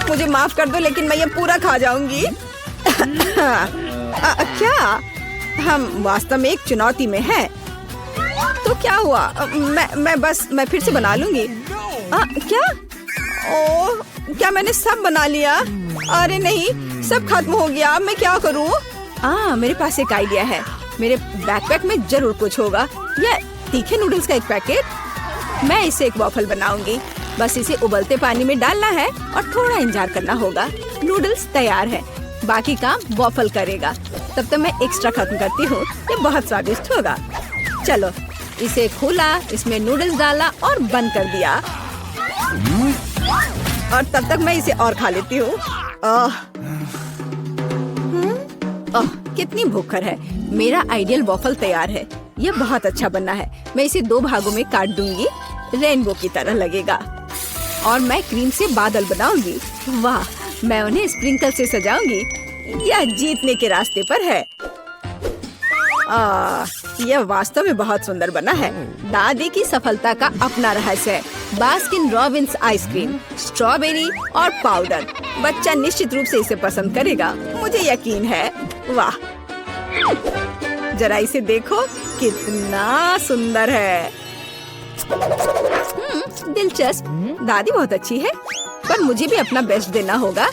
मुझे माफ कर दो लेकिन मैं ये पूरा खा जाऊंगी। क्या? हम वास्तव में एक चुनौती में हैं। तो क्या हुआ? मैं फिर से बना लूंगी। क्या? ओह, क्या मैंने सब बना लिया? अरे नहीं, सब खत्म हो गया। मैं क्या करूं? मेरे पास एक आइडिया है। मेरे बैकपैक में जरूर कुछ होगा। यह तीखे नूडल्स का एक पैकेट। मैं इसे एक वॉफल बनाऊंगी। बस इसे उबलते पानी में डालना है और थोड़ा इंतजार करना होगा। नूडल्स तैयार है। बाकी काम वॉफल करेगा। तब तक मैं एक्स्ट्रा खत्म करती हूँ। ये बहुत स्वादिष्ट होगा। चलो इसे खोला, इसमें नूडल्स डाला और बंद कर दिया। और तब तक मैं इसे और खा लेती हूँ। कितनी भूखर है। मेरा आइडियल वॉफल तैयार है। यह बहुत अच्छा बना है। मैं इसे 2 भागों में काट दूंगी। रेनबो की तरह लगेगा। और मैं क्रीम से बादल बनाऊंगी। वाह, मैं उन्हें स्प्रिंकल से सजाऊंगी। यह जीतने के रास्ते पर है। यह वास्तव में बहुत सुंदर बना है। दादी की सफलता का अपना रहस्य है। बास्किन रॉबिन्स आइसक्रीम, स्ट्रॉबेरी और पाउडर। बच्चा निश्चित रूप से इसे पसंद करेगा, मुझे यकीन है। वाह, जरा इसे देखो, कितना सुंदर है। दिलचस्प। दादी बहुत अच्छी है, पर मुझे भी अपना बेस्ट देना होगा।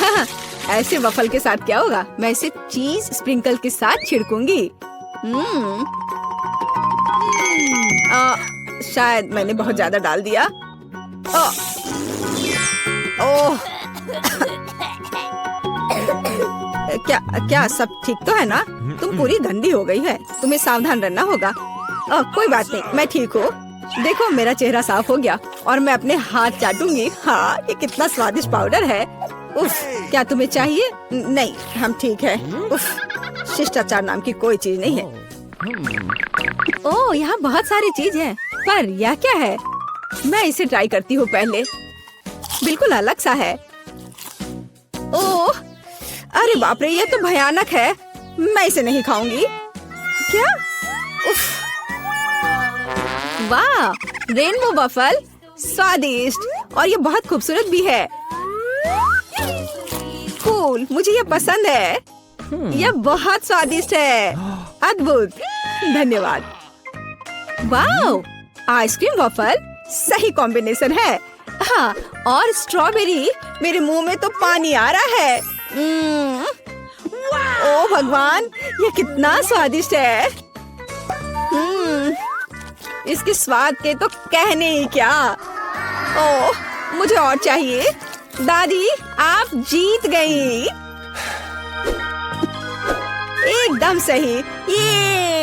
हाँ, ऐसे वफल के साथ क्या होगा? मैं इसे चीज स्प्रिंकल के साथ छिड़कूंगी। शायद मैंने बहुत ज्यादा डाल दिया। ओह, क्या सब ठीक तो है ना? तुम पूरी गंदी हो गई है। तुम्हें सावधान रहना होगा। कोई बात नहीं, मैं ठीक हूँ। देखो मेरा चेहरा साफ हो गया और मैं अपने हाथ चाटूंगी। हाँ, ये कितना स्वादिष्ट पाउडर है। उफ, क्या तुम्हें चाहिए? नहीं, हम ठीक है। उफ, शिष्टाचार नाम की कोई चीज नहीं है। ओह, यहाँ बहुत सारी चीज है, पर यह क्या है? मैं इसे ट्राई करती हूँ पहले। बिल्कुल अलग सा है। ओह, अरे बाप रे, ये तो भयानक है। मैं इसे नहीं खाऊंगी। क्या? उफ, वाह, रेनबो वफल, स्वादिष्ट और ये बहुत खूबसूरत भी है। कूल, मुझे ये पसंद है। यह बहुत स्वादिष्ट है। अद्भुत, धन्यवाद। वाह, आइसक्रीम वफल सही कॉम्बिनेशन है। हाँ, और स्ट्रॉबेरी, मेरे मुंह में तो पानी आ रहा है। ओह भगवान, ये कितना स्वादिष्ट है। इसके स्वाद के तो कहने ही क्या। ओह, मुझे और चाहिए। दादी, आप जीत गई। एकदम सही। ये